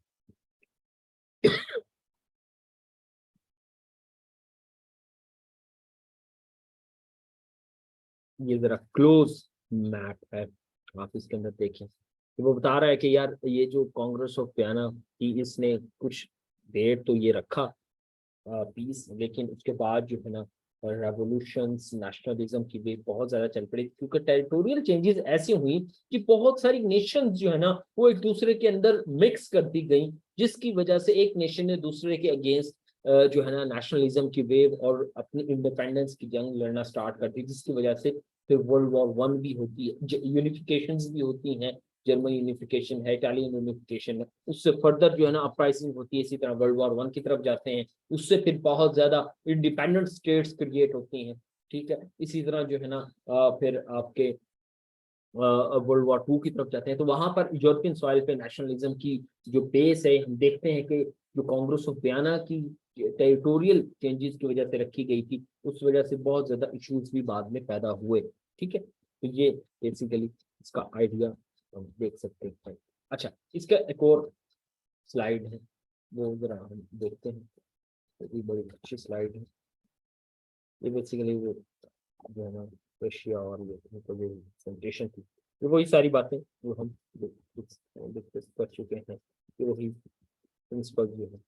ये जरा क्लोज मैप है, आप इसके अंदर देखें कि वो बता रहा है कि यार ये जो कांग्रेस ऑफ वियना की इसने कुछ देर तो ये रखा पीस, लेकिन उसके बाद जो है ना रेवोल्यूशंस नेशनलिज्म की भी बहुत ज्यादा चल पड़ी, क्योंकि टेरिटोरियल चेंजेस ऐसी हुई कि बहुत सारी नेशंस जो है ना वो एक दूसरे के अंदर मिक्स कर दी गई, जिसकी वजह से एक नेशन ने दूसरे के अगेंस्ट जो है ना नेशनलिज्म की वेव और अपनी इंडिपेंडेंस की जंग लड़ना स्टार्ट कर दी, जिसकी वजह से फिर वर्ल्ड वॉर 1 भी होती है, यूनिफिकेशंस भी होती हैं, जर्मन यूनिफिकेशन है, इटालियन यूनिफिकेशन है, उससे फर्दर जो है ना अपराइजिंग होती है, इसी तरह वर्ल्ड वॉर 1 की तरफ जाते हैं, उससे फिर बहुत ज्यादा इंडिपेंडेंट स्टेट्स क्रिएट होती हैं। ठीक है, इसी तरह जो है ना फिर आपके वर्ल्ड वॉर 2 की तरफ जाते हैं, तो वहां पर यूरोपियन सॉइल पे नेशनलिज्म की जो बेस है, हम देखते हैं कि जो कांग्रेस ऑफ वियना की टेरिटोरियल चेंजेस की वजह से रखी गई थी, उस वजह से बहुत ज्यादा इश्यूज भी बाद में पैदा हुए। ठीक है, तो ये बेसिकली इसका आइडिया हम देख सकते हैं। अच्छा, इसका एक और स्लाइड है, वो जरा हम देखते हैं। तो ये बड़ी अच्छी स्लाइड है। ये बेसिकली वो जो है ना रशिया और ये तो जो प्रेजेंटेशन थी, ये वही सारी बातें जो हम डिस्कस कर चुके हैं, ये वही प्रिंसिपल जो है,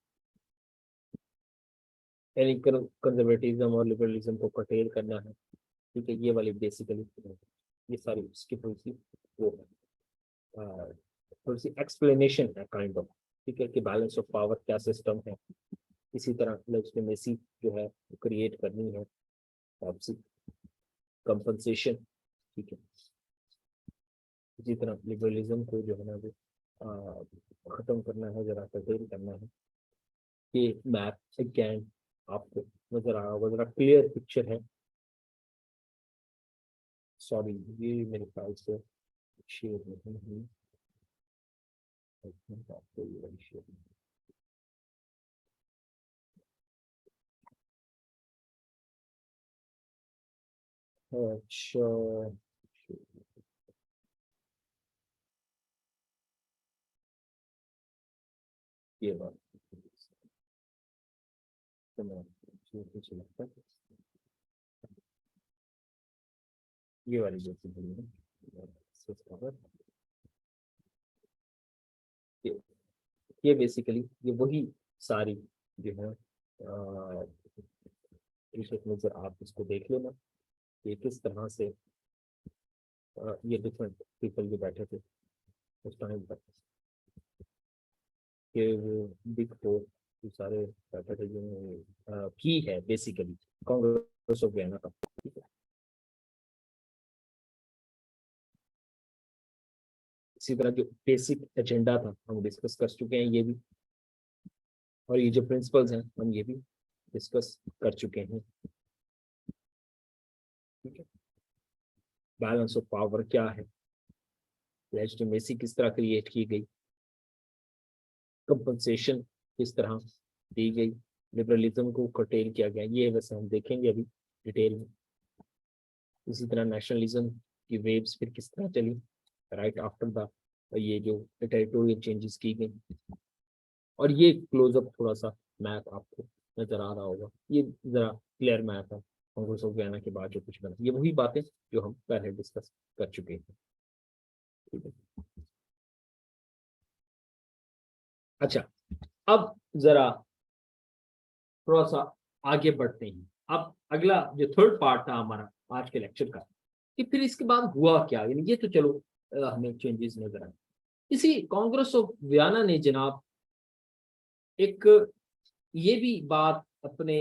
यानी कंजर्वेटिज्म और लिबरलिज्म को कटेल करना है। ठीक है, ये वाली बेसिकली ये सारी उसकी थोड़ी सी वो है, थोड़ी सी एक्सप्लेनेशन है काइंड ऑफ। ठीक है, कि बैलेंस ऑफ पावर क्या सिस्टम है, इसी तरह लेजिटिमेसी जो है क्रिएट करनी है, वापसी कंपनसेशन। ठीक है, इसी तरह लिबरलिज्म को जो है ना वो खत्म करना है, जरा कर्टेल करना है। ये मैप अगेन आपको नजर आ रहा होगा, जरा क्लियर पिक्चर है। सॉरी, ये मेरे ख्याल से शेयर नहीं हुई, आपको ये वाली शेयर। अच्छा, ये बात तो मैं चलाता, ये वाली जैसी बड़ी है, ये ये बेसिकली ये वही सारी जो है रिसर्च में, जर आप इसको देख लेना कि किस तरह से ये डिफरेंट पीपल जो बैठे थे उस टाइम पर, कि वो बिग फोर जो सारे बैठे थे, जो की है बेसिकली कांग्रेस ऑफ वियना का। इसी तरह जो बेसिक एजेंडा था हम डिस्कस कर चुके हैं ये भी, और ये जो प्रिंसिपल्स हैं हम ये भी डिस्कस कर चुके हैं। ठीक है, बैलेंस ऑफ पावर क्या है, लेजिटिमेसी किस तरह क्रिएट की गई, कंपनसेशन किस तरह दी गई, लिबरलिज्म को कर्टेल किया गया, ये वैसे हम देखेंगे अभी डिटेल में। इसी तरह नेशनलिज्म की वेव्स फिर किस तरह चली राइट आफ्टर द ये जो टेरिटोरियल चेंजेस की गई। और ये क्लोजअप थोड़ा सा मैप आपको नजर आ रहा होगा, ये जरा क्लियर मैप है कांग्रेस ऑफ वियना के बाद जो कुछ बना, ये वही बातें जो हम पहले डिस्कस कर चुके हैं। ठीक है, अच्छा, अब जरा थोड़ा सा आगे बढ़ते हैं। अब अगला जो थर्ड पार्ट था हमारा आज के लेक्चर का, कि फिर इसके बाद हुआ क्या, यानी ये तो चलो हमें चेंजेस नजर आए। इसी कांग्रेस ऑफ वियना ने जनाब एक ये भी बात अपने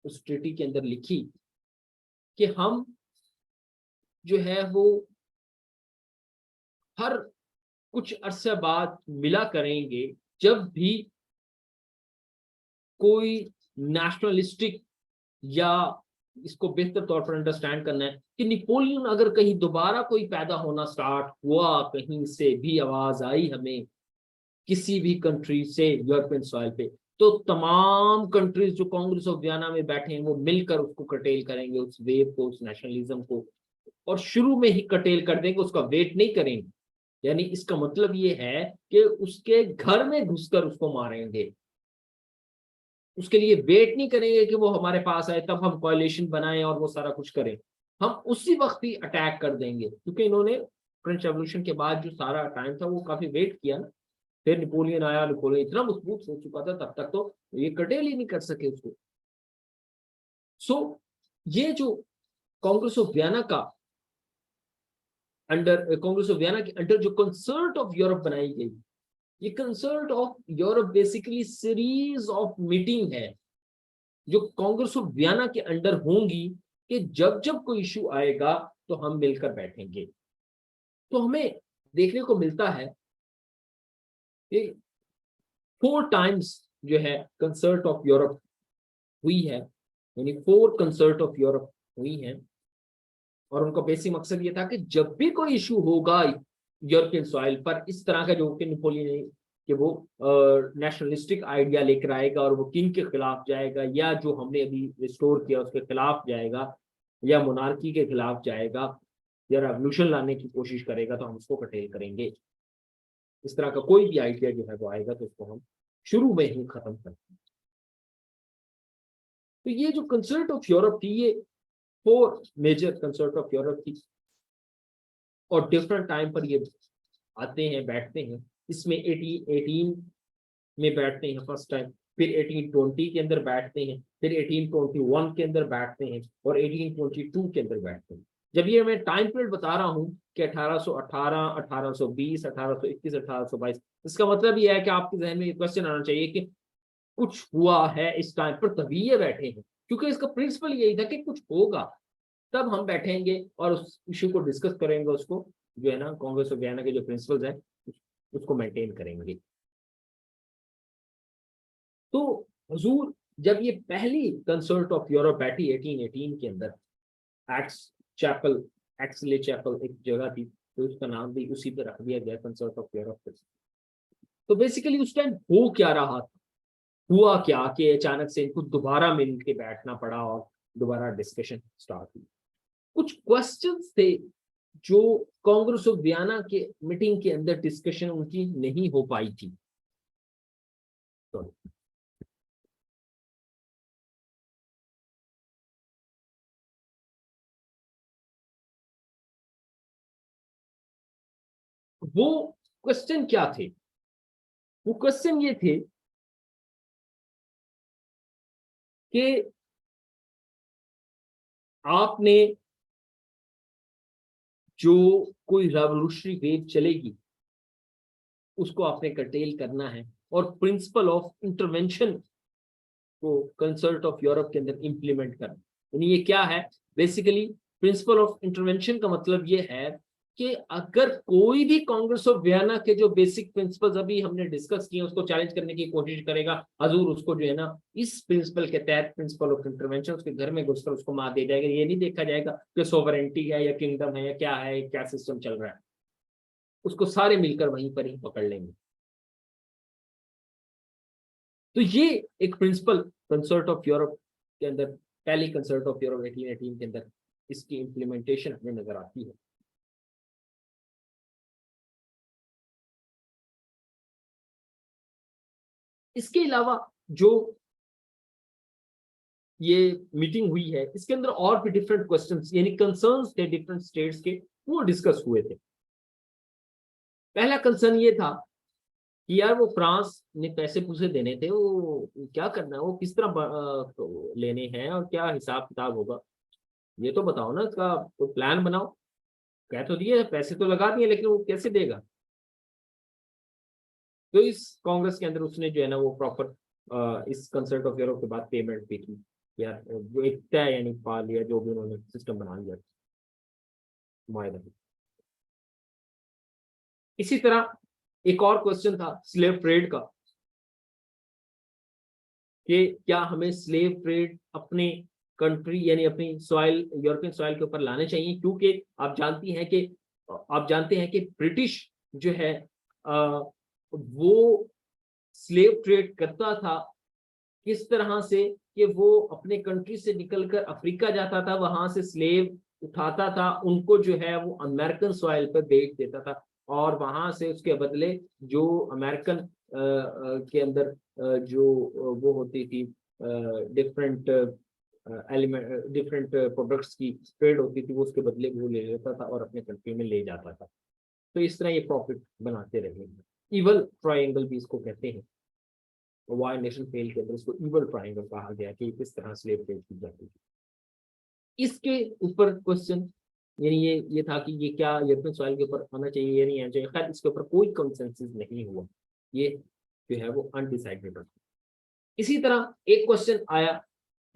उस ट्रीटी के अंदर लिखी कि हम जो है वो हर कुछ अरसे बाद मिला करेंगे, जब भी कोई नेशनलिस्टिक, या इसको बेहतर तौर पर अंडरस्टैंड करना है कि नेपोलियन अगर कहीं दोबारा कोई पैदा होना स्टार्ट हुआ, कहीं से भी आवाज आई हमें किसी भी कंट्री से यूरोपियन सॉइल पे, तो तमाम कंट्रीज जो कांग्रेस ऑफ वियना में बैठे हैं वो मिलकर उसको कटेल करेंगे, उस वेव को, उस नेशनलिज्म को, और शुरू में ही कटेल कर देंगे, उसका वेट नहीं करेंगे। यानी इसका मतलब ये है कि उसके घर में घुसकर उसको मारेंगे, उसके लिए वेट नहीं करेंगे कि वो हमारे पास आए तब हम कोalition बनाएं और वो सारा कुछ करें, हम उसी वक्त ही अटैक कर देंगे। क्योंकि इन्होंने फ्रेंच रेवोल्यूशन के बाद जो सारा टाइम था वो काफी वेट किया ना, फिर नेपोलियन आया, नेपोलियन इतना मजबूत हो चुका था तब तक तो ये कटेल ही नहीं कर सके उसको। सो ये जो कांग्रेस ऑफ वियना का अंडर, कांग्रेस ऑफ वियना के अंडर जो कंसर्ट ऑफ यूरोप बनाई गई, ये concert of Europe basically series of meeting है जो कांग्रेस ऑफ वियना के अंडर होंगी, कि जब जब कोई इशू आएगा तो हम मिलकर बैठेंगे। तो हमें देखने को मिलता है कि 4 टाइम्स जो है कंसर्ट ऑफ यूरोप हुई है, यानी 4 कंसर्ट ऑफ यूरोप हुई है। और उनका बेसिक मकसद ये था कि जब भी कोई इशू होगा यूरोपियन सॉइल पर इस तरह का, जो कि नेपोलियन कि वो नेशनलिस्टिक आइडिया लेकर आएगा और वो किंग के खिलाफ जाएगा, या जो हमने अभी रिस्टोर किया उसके खिलाफ जाएगा, या मोनार्की के खिलाफ जाएगा, या रेवोल्यूशन लाने की कोशिश करेगा, तो हम उसको कटेल करेंगे। इस तरह का कोई भी आइडिया जो है वो आएगा तो उसको हम शुरू में ही खत्म करते हैं। तो ये जो कंसर्ट ऑफ यूरोप थी, ये 4 मेजर कंसर्ट ऑफ यूरोप थी और डिफरेंट टाइम पर ये आते हैं, बैठते हैं। इसमें 1818 में बैठते हैं फर्स्ट टाइम, फिर 1820 के अंदर बैठते हैं, फिर 1821 के अंदर बैठते हैं और 1822 के अंदर बैठते हैं। जब ये मैं टाइम पीरियड बता रहा हूँ कि 1818, 1820, 1821, 1822, इसका मतलब ये है कि आपके जहन में ये क्वेश्चन आना चाहिए कि कुछ हुआ है इस टाइम पर तभी ये बैठे हैं, क्योंकि इसका प्रिंसिपल यही था कि कुछ होगा तब हम बैठेंगे और उस इश्यू को डिस्कस करेंगे, उसको जो है ना कांग्रेस ऑफ वियना के जो प्रिंसिपल्स हैं उसको मेंटेन करेंगे। तो हुजूर जब ये पहली कंसर्ट ऑफ यूरोप बैठी 1818 के अंदर, एक्स चैपल, एक्सले चैपल एक जगह थी, तो उसका नाम भी उसी पे रख दिया गया कंसर्ट ऑफ यूरोप। तो बेसिकली उस टाइम हो क्या रहा था, हुआ क्या कि अचानक से इनको दोबारा मिल के बैठना पड़ा और दोबारा डिस्कशन स्टार्ट हुई। कुछ क्वेश्चंस थे जो कांग्रेस ऑफ वियना के मीटिंग के अंदर डिस्कशन उनकी नहीं हो पाई थी। तो वो क्वेश्चन क्या थे? वो क्वेश्चन ये थे कि आपने जो कोई रेवोल्यूशनरी वेव चलेगी उसको आपने कर्टेल करना है और प्रिंसिपल ऑफ इंटरवेंशन को कंसर्ट ऑफ यूरोप के अंदर इंप्लीमेंट करना। यानी ये क्या है? बेसिकली प्रिंसिपल ऑफ इंटरवेंशन का मतलब ये है कि अगर कोई भी कांग्रेस ऑफ वियना के जो बेसिक प्रिंसिपल्स अभी हमने डिस्कस किए उसको चैलेंज करने की कोशिश करेगा, हजूर उसको जो है ना इस प्रिंसिपल के तहत, प्रिंसिपल ऑफ इंटरवेंशन, उसके घर में घुसकर उसको मार दिया जाएगा। ये नहीं देखा जाएगा कि सोवरेंटी है या किंगडम है या क्या है, क्या सिस्टम चल रहा है, उसको सारे मिलकर वहीं पर ही पकड़ लेंगे। तो ये एक प्रिंसिपल कंसर्ट ऑफ यूरोप के अंदर, पहली कंसर्ट ऑफ यूरोप 1818 के अंदर इसकी इंप्लीमेंटेशन हमें नजर आती है। इसके अलावा जो ये मीटिंग हुई है इसके अंदर और भी डिफरेंट क्वेश्चंस यानी कंसर्न्स थे डिफरेंट स्टेट्स के, वो डिस्कस हुए थे। पहला कंसर्न ये था कि यार वो फ्रांस ने पैसे पूसे देने थे, वो क्या करना है, वो किस तरह लेने हैं और क्या हिसाब किताब होगा, ये तो बताओ ना, इसका तो प्लान बनाओ। कह तो दिए पैसे तो लगा दिए लेकिन वो कैसे देगा? तो इस कांग्रेस के अंदर उसने जो है ना वो प्रॉपर इस कंसर्ट ऑफ यूरोप के बाद पेमेंट भी की यार, जो एक तय यानी पा लिया, जो भी उन्होंने सिस्टम बना लिया मायदा। इसी तरह एक और क्वेश्चन था स्लेव ट्रेड का, कि क्या हमें स्लेव ट्रेड अपने कंट्री यानी अपनी सॉइल, यूरोपियन सॉइल के ऊपर लाने चाहिए, क्योंकि आप जानते हैं कि ब्रिटिश जो है वो स्लेव ट्रेड करता था किस तरह से, कि वो अपने कंट्री से निकलकर अफ्रीका जाता था, वहां से स्लेव उठाता था, उनको जो है वो अमेरिकन सॉइल पर बेच देता था और वहां से उसके बदले जो अमेरिकन के अंदर जो वो होती थी डिफरेंट एलिमेंट, डिफरेंट प्रोडक्ट्स की ट्रेड होती थी, वो उसके बदले वो ले लेता था और अपने कंट्री में ले जाता था। तो इस तरह ये प्रॉफिट बनाते रहे। इवल ट्रायंगल भी इसको कहते हैं, वाई नेशन फेल के अंदर इसको इवल ट्रायंगल कहा गया कि किस तरह स्लेव ट्रेड की जाती थी। इसके ऊपर क्वेश्चन यानी ये था कि ये क्या यूरोपियन सॉइल के ऊपर आना चाहिए या नहीं आना चाहिए, खैर इसके ऊपर कोई कंसेंसस नहीं हुआ, ये जो है वो अनडिसाइडेड रहा। इसी तरह एक क्वेश्चन आया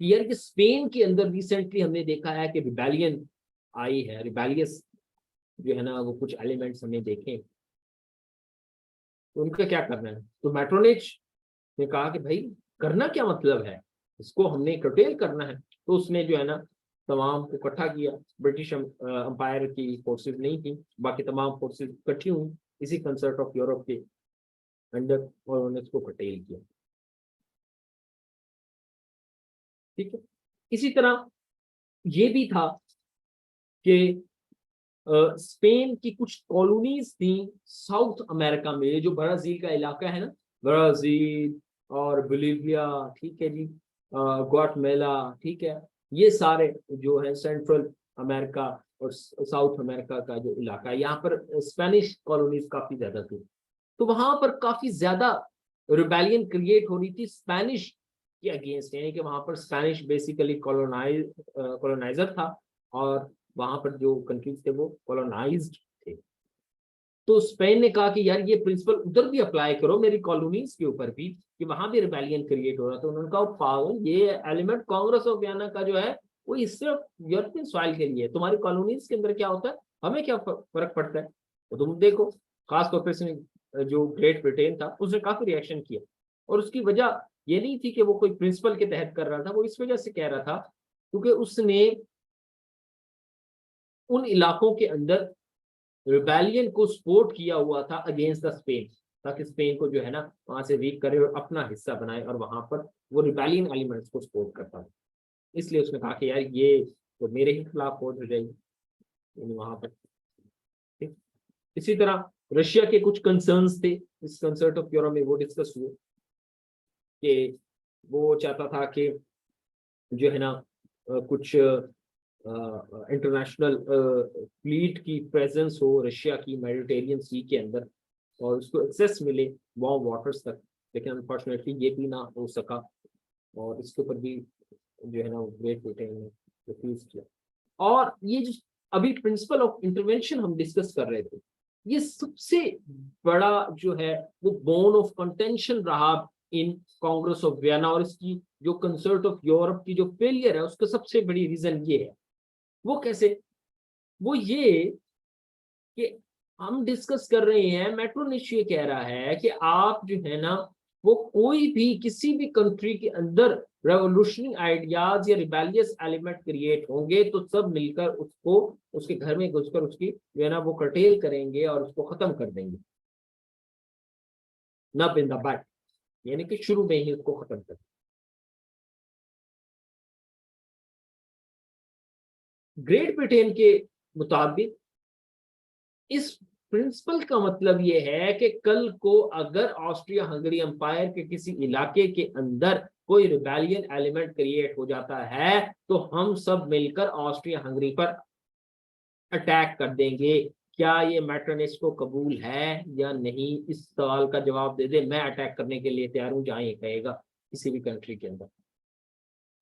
कि यार कि स्पेन के अंदर रिसेंटली हमने देखा है कि रिबेलियन आई है, रिबेलियस जो है ना वो कुछ एलिमेंट्स हमने देखे, तो उनका क्या करना है? तो मेट्रोनिच ने कहा कि भाई करना क्या मतलब है, इसको हमने कर्टेल करना है। तो उसने जो है ना तमाम को इकट्ठा किया, ब्रिटिश अंपायर की फोर्सेस नहीं थी, बाकी तमाम फोर्सेस इकट्ठी हुई इसी कंसर्ट ऑफ यूरोप के अंडर और उन्होंने इसको कर्टेल किया। ठीक है। इसी तरह ये भी था कि स्पेन की कुछ कॉलोनीज थी साउथ अमेरिका में, जो ब्राजील का इलाका है ना, ब्राजील और बोलिविया, ठीक है जी, ग्वाटेमाला, ठीक है, ये सारे जो है सेंट्रल अमेरिका और साउथ अमेरिका का जो इलाका है, यहाँ पर स्पेनिश कॉलोनीज काफी ज्यादा थी। तो वहां पर काफी ज्यादा रिबेलियन क्रिएट हो रही थी स्पेनिश के अगेंस्ट, यानी कि वहां पर स्पेनिश बेसिकली कॉलोनाइजर था, और वहां पर जो कंट्रीज थे वो कॉलोनाइज्ड थे। तो स्पेन ने कहा कि यार ये प्रिंसिपल उधर भी अप्लाई करो, मेरी कॉलोनीज के ऊपर भी, कि वहां भी रिबेलियन क्रिएट हो रहा था। तो उन्होंने कहा पागल, ये एलिमेंट कांग्रेस ऑफ वियना का जो है वो सिर्फ यूरोपियन सॉइल के लिए है, तुम्हारी कॉलोनीज के अंदर क्या होता है हमें क्या फर्क पड़ता है। तो तुम देखो, खासतौर पर जो ग्रेट ब्रिटेन था उसने काफी रिएक्शन किया, और उसकी वजह ये नहीं थी कि वो कोई प्रिंसिपल के तहत कर रहा था, वो इस वजह से कह रहा था क्योंकि उसने उन इलाकों के अंदर रिबेलियन को सपोर्ट किया हुआ था अगेंस्ट द स्पेन, ताकि स्पेन को जो है ना वहां से वीक करे और अपना हिस्सा बनाए, और वहां पर वो रिबेलियन एलिमेंट्स को सपोर्ट करता था। इसलिए उसने कहा कि यार ये तो मेरे ही खिलाफ फौज हो जाएगी वहां पर। ठीक। इसी तरह रशिया के कुछ कंसर्न्स थे इस कंसर्ट ऑफ यूरोप में, वो डिस्कस हुए कि वो चाहता था कि जो है ना कुछ इंटरनेशनल फ्लीट की प्रेजेंस हो रशिया की मेडिटेरियन सी के अंदर, और उसको एक्सेस मिले वार्म वाटर्स तक, लेकिन अनफॉर्चुनेटली ये भी ना हो सका, और इसके ऊपर भी जो है ना ग्रेट ब्रिटेन ने रिफ्यूज किया। और ये जो अभी प्रिंसिपल ऑफ इंटरवेंशन हम डिस्कस कर रहे थे, ये सबसे बड़ा जो है वो बोन ऑफ कंटेंशन रहा इन कांग्रेस ऑफ वियना, और इसकी जो कंसर्ट ऑफ यूरोप की जो फेलियर है उसका सबसे बड़ी रीजन ये है। वो कैसे? वो ये कि हम डिस्कस कर रहे हैं, मेट्रोनिश ये कह रहा है कि आप जो है ना वो कोई भी किसी भी कंट्री के अंदर रेवोल्यूशनरी आइडियाज या रिबेलियस एलिमेंट क्रिएट होंगे तो सब मिलकर उसको उसके घर में घुसकर उसकी जो है ना वो कर्टेल करेंगे और उसको खत्म कर देंगे, नब इन द बट, यानी कि शुरू में ही उसको खत्म कर। ग्रेट ब्रिटेन के मुताबिक इस प्रिंसिपल का मतलब ये है कि कल को अगर ऑस्ट्रिया हंगरी एम्पायर के किसी इलाके के अंदर कोई रिबेलियन एलिमेंट क्रिएट हो जाता है तो हम सब मिलकर ऑस्ट्रिया हंगरी पर अटैक कर देंगे। क्या ये मैटरनिस्ट को कबूल है या नहीं, इस सवाल का जवाब दे दे, मैं अटैक करने के लिए तैयार हूं जहां ये कहेगा किसी भी कंट्री के अंदर।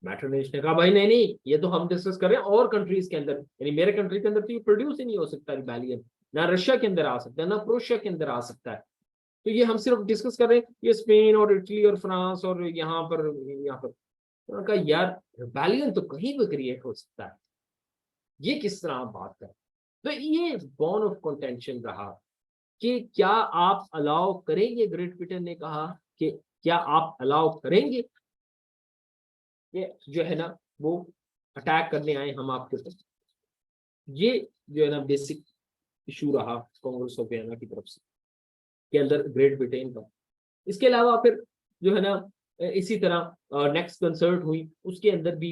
मैट्रोनिस्ट ने कहा भाई नहीं नहीं, ये तो हम डिस्कस कर रहे हैं और कंट्रीज के अंदर, यानी मेरे कंट्री के अंदर तो ये प्रोड्यूस ही नहीं हो सकता रिबेलियन, ना रशिया के अंदर आ सकता है ना प्रोशिया के अंदर आ सकता है। तो ये हम सिर्फ डिस्कस कर रहे हैं ये स्पेन और इटली और फ्रांस और यहाँ पर उन्होंने कहा यार रिबेलियन तो कहीं भी क्रिएट हो सकता है, ये किस तरह आप बात करें। तो ये बॉर्न ऑफ कंटेंशन रहा कि क्या आप अलाउ करेंगे, ग्रेट ब्रिटेन ने कहा कि क्या आप अलाउ करेंगे ये जो है ना वो अटैक करने आए हम आपके ऊपर। ये जो है ना बेसिक इशू रहा कांग्रेस ऑफ वियना की तरफ से के अंदर ग्रेट ब्रिटेन का। इसके अलावा फिर जो है ना इसी तरह नेक्स्ट कंसर्ट हुई, उसके अंदर भी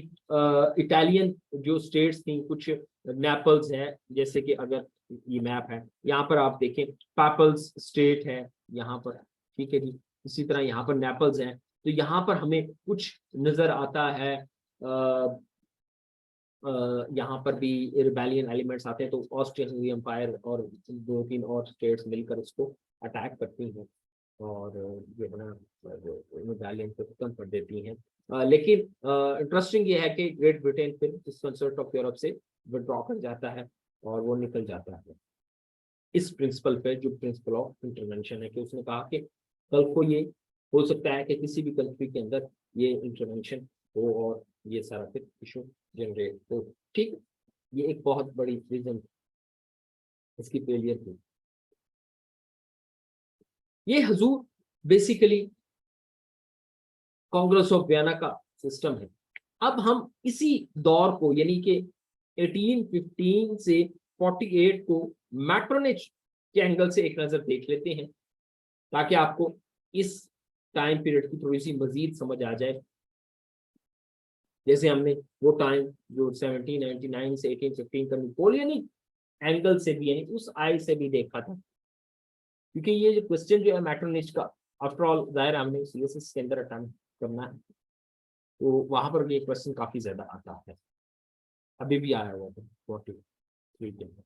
इटालियन जो स्टेट्स थी कुछ नेपल्स है, जैसे कि अगर ये मैप है यहाँ पर आप देखें पैपल्स स्टेट है यहाँ पर, ठीक है जी, इसी तरह यहाँ पर नेपल्स है। तो यहाँ पर हमें कुछ नजर आता है यहाँ पर भी रिबेलियन एलिमेंट्स आते हैं, तो ऑस्ट्रियन हंगरी एम्पायर और दो तीन और स्टेट्स मिलकर इसको अटैक करती हैं और जो है ना रिबेलियन को खत्म कर देती हैं। लेकिन इंटरेस्टिंग ये है कि ग्रेट ब्रिटेन फिर इस कंसर्ट ऑफ यूरोप से विड्रॉ कर जाता है और वो निकल जाता है इस प्रिंसिपल पे, जो प्रिंसिपल ऑफ इंटरवेंशन है, कि उसने कहा कि कल को ये हो सकता है कि किसी भी कंट्री के अंदर ये इंटरवेंशन हो और ये सारा फिर इशू जनरेट हो। ठीक, ये एक बहुत बड़ी रीजन इसकी फेलियर थी। ये हजूर बेसिकली कांग्रेस ऑफ वियना का सिस्टम है। अब हम इसी दौर को यानी कि 1815 से 48 को मैट्रोनिच के एंगल से एक नजर देख लेते हैं ताकि आपको इस टाइम पीरियड की थोड़ी सी मजीद समझ आ जाए। जैसे हमने वो टाइम जो 1799 से 1815 का नेपोलियनिक एंगल से भी, यानी उस आई से भी देखा था, क्योंकि ये जो क्वेश्चन जो है मैट्रोनिच का, आफ्टर ऑल जाहिर हमने सीएसएस के अंदर अटेम्प्ट करना है, तो वहां पर भी ये क्वेश्चन काफी ज्यादा आता है, अभी भी आया हुआ था 43 के अंदर।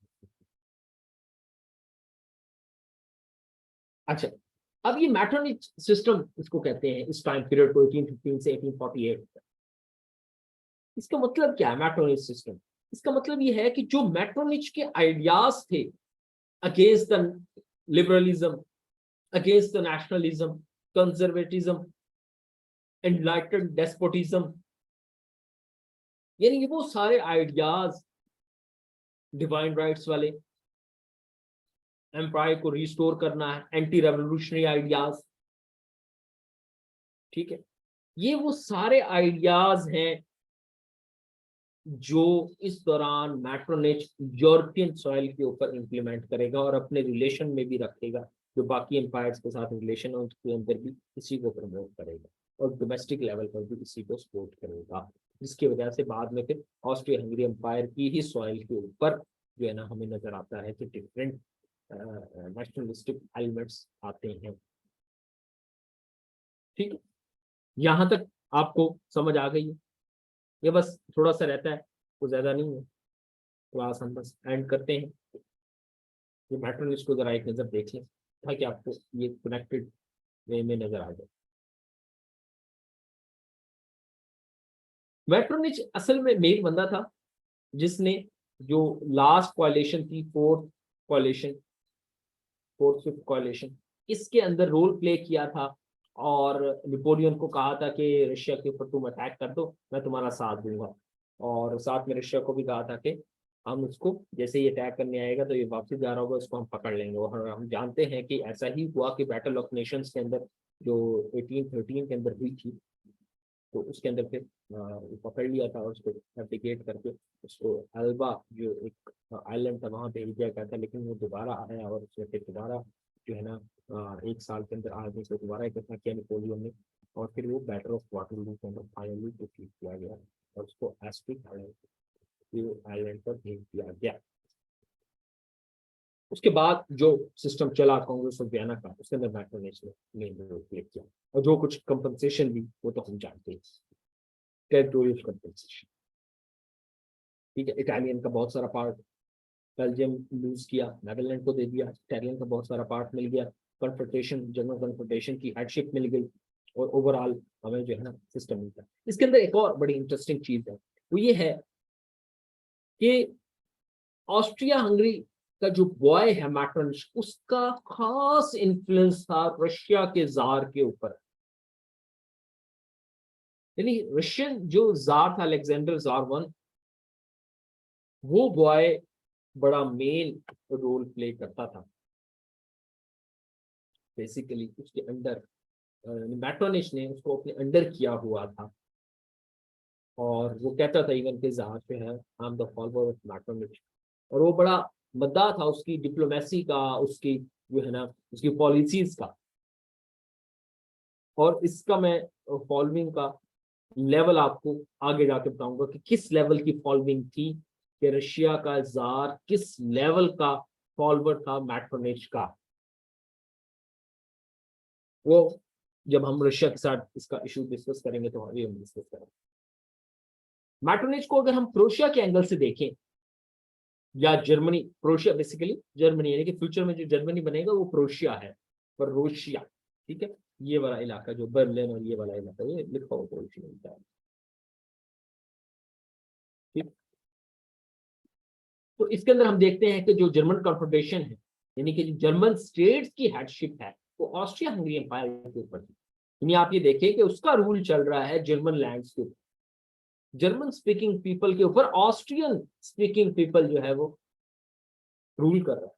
अच्छा, अब ये मैट्रोनिच सिस्टम इसको कहते हैं, इस टाइम पीरियड को 1815 से 1848। इसका मतलब क्या है मैट्रोनिच सिस्टम? इसका मतलब ये है कि जो मैट्रोनिच के आइडियाज थे against the liberalism, against the nationalism, conservatism, एनलाइटेड despotism, यानी ये वो सारे आइडियाज, डिवाइन राइट्स वाले, एम्पायर को रिस्टोर करना है, एंटी रेवोल्यूशनरी आइडियाज, ठीक है, ये वो सारे आइडियाज हैं जो इस दौरान मैट्रोनिच यूरोपियन सॉइल के ऊपर इंप्लीमेंट करेगा और अपने रिलेशन में भी रखेगा, जो बाकी एम्पायर्स के साथ रिलेशन है उसके अंदर भी इसी को प्रमोट करेगा और डोमेस्टिक लेवल पर भी इसी को सपोर्ट करेगा, जिसकी वजह से बाद में फिर ऑस्ट्रिया हंगरी एम्पायर की ही सॉइल के ऊपर जो है ना हमें नजर आता है कि डिफरेंट नेशनलिस्टिक एलिमेंट्स आते हैं। ठीक है, यहाँ तक आपको समझ आ गई है? ये बस थोड़ा सा रहता है, कुछ ज्यादा नहीं है, क्लास हम बस एंड करते हैं। ये मैट्रोनिच को जरा एक नजर देख लें ताकि आपको ये कनेक्टेड वे में नजर आ जाए। मैट्रोनिच असल में मेन बंदा था जिसने जो लास्ट कॉलेशन थी, फोर्थ फिफ्थ कॉलेशन, इसके अंदर रोल प्ले किया था और नेपोलियन को कहा था कि रशिया के ऊपर तुम अटैक कर दो, मैं तुम्हारा साथ दूंगा, और साथ में रशिया को भी कहा था कि हम उसको जैसे ही अटैक करने आएगा तो ये वापस जा रहा होगा, उसको हम पकड़ लेंगे। और हम जानते हैं कि ऐसा ही हुआ कि बैटल ऑफ नेशंस के अंदर जो 1813 के अंदर हुई थी, तो उसके अंदर फिर वो पकड़ लिया था और उसको एब्डिकेट करके उसको एल्बा जो एक आइलैंड था वहां भेज दिया गया था, लेकिन वो दोबारा आया और उसने फिर दोबारा जो है ना एक साल के अंदर आगे से दोबारा इकट्ठा किया नेपोलियन ने, और फिर वो बैटल ऑफ वाटरलू के अंदर फाइनली डिफीट किया गया और उसको एस्ट्रिक आइलैंड पर भेज दिया गया। उसके बाद जो सिस्टम चला कांग्रेस ऑफ वियना का, उसके अंदर मैट्रोनिच ने मेन रोल प्ले किया, और जो कुछ कंपनसेशन भी वो तो हम जानते हैं, टेरिटोरियल कंपनसेशन। ठीक है, इटालियन का बहुत सारा पार्ट बेल्जियम लूज किया, नेदरलैंड को दे दिया, इटालियन का बहुत सारा पार्ट मिल गया, कन्फ्रंटेशन, जर्मन कन्फ्रंटेशन की हेडशिप मिल गई, और ओवरऑल हमें जो है ना सिस्टम मिलता है। इसके अंदर एक और बड़ी इंटरेस्टिंग चीज है, वो ये है कि ऑस्ट्रिया हंगरी का जो बॉय है मैट्रोनिच, उसका खास इन्फ्लुएंस था रशिया के जार के ऊपर। यानी रशियन जो जार था अलेक्जेंडर जार वन, वो बॉय बड़ा मेन रोल प्ले करता था बेसिकली उसके अंडर। मैट्रोनिच ने उसको अपने अंडर किया हुआ था, और वो कहता था इवन के जार पे है I am the follower of Metternich, और वो बड़ा मद्दा था उसकी डिप्लोमेसी का, उसकी जो है ना उसकी पॉलिसीज का। और इसका मैं फॉलोइंग का लेवल आपको आगे जाके बताऊंगा कि किस लेवल की फॉलोइंग थी, कि रशिया का जार किस लेवल का फॉलोअर था मैट्रोनिच का। वो जब हम रशिया के साथ इसका इशू डिस्कस करेंगे तो अभी हम डिस्कस करेंगे। मैट्रोनिच को अगर हम क्रोशिया के एंगल से देखें, या जर्मनी, क्रोशिया बेसिकली जर्मनी, यानी कि फ्यूचर में जो जर्मनी बनेगा वो क्रोशिया है, पर रोशिया, ठीक है, ये वाला इलाका जो बर्लिन और ये वाला इलाका, ये लिखा हुआ क्रोशिया मिलता है। ठीक, तो इसके अंदर हम देखते हैं कि जो जर्मन कॉन्फेडरेशन है, यानी कि जो जर्मन स्टेट्स की हेडशिप है, वो ऑस्ट्रिया हंगरी एम्पायर के ऊपर थी। यानी आप ये देखिए कि उसका रूल चल रहा है जर्मन लैंड्स के ऊपर, जर्मन स्पीकिंग पीपल के ऊपर ऑस्ट्रियन स्पीकिंग पीपल जो है वो रूल कर रहा है।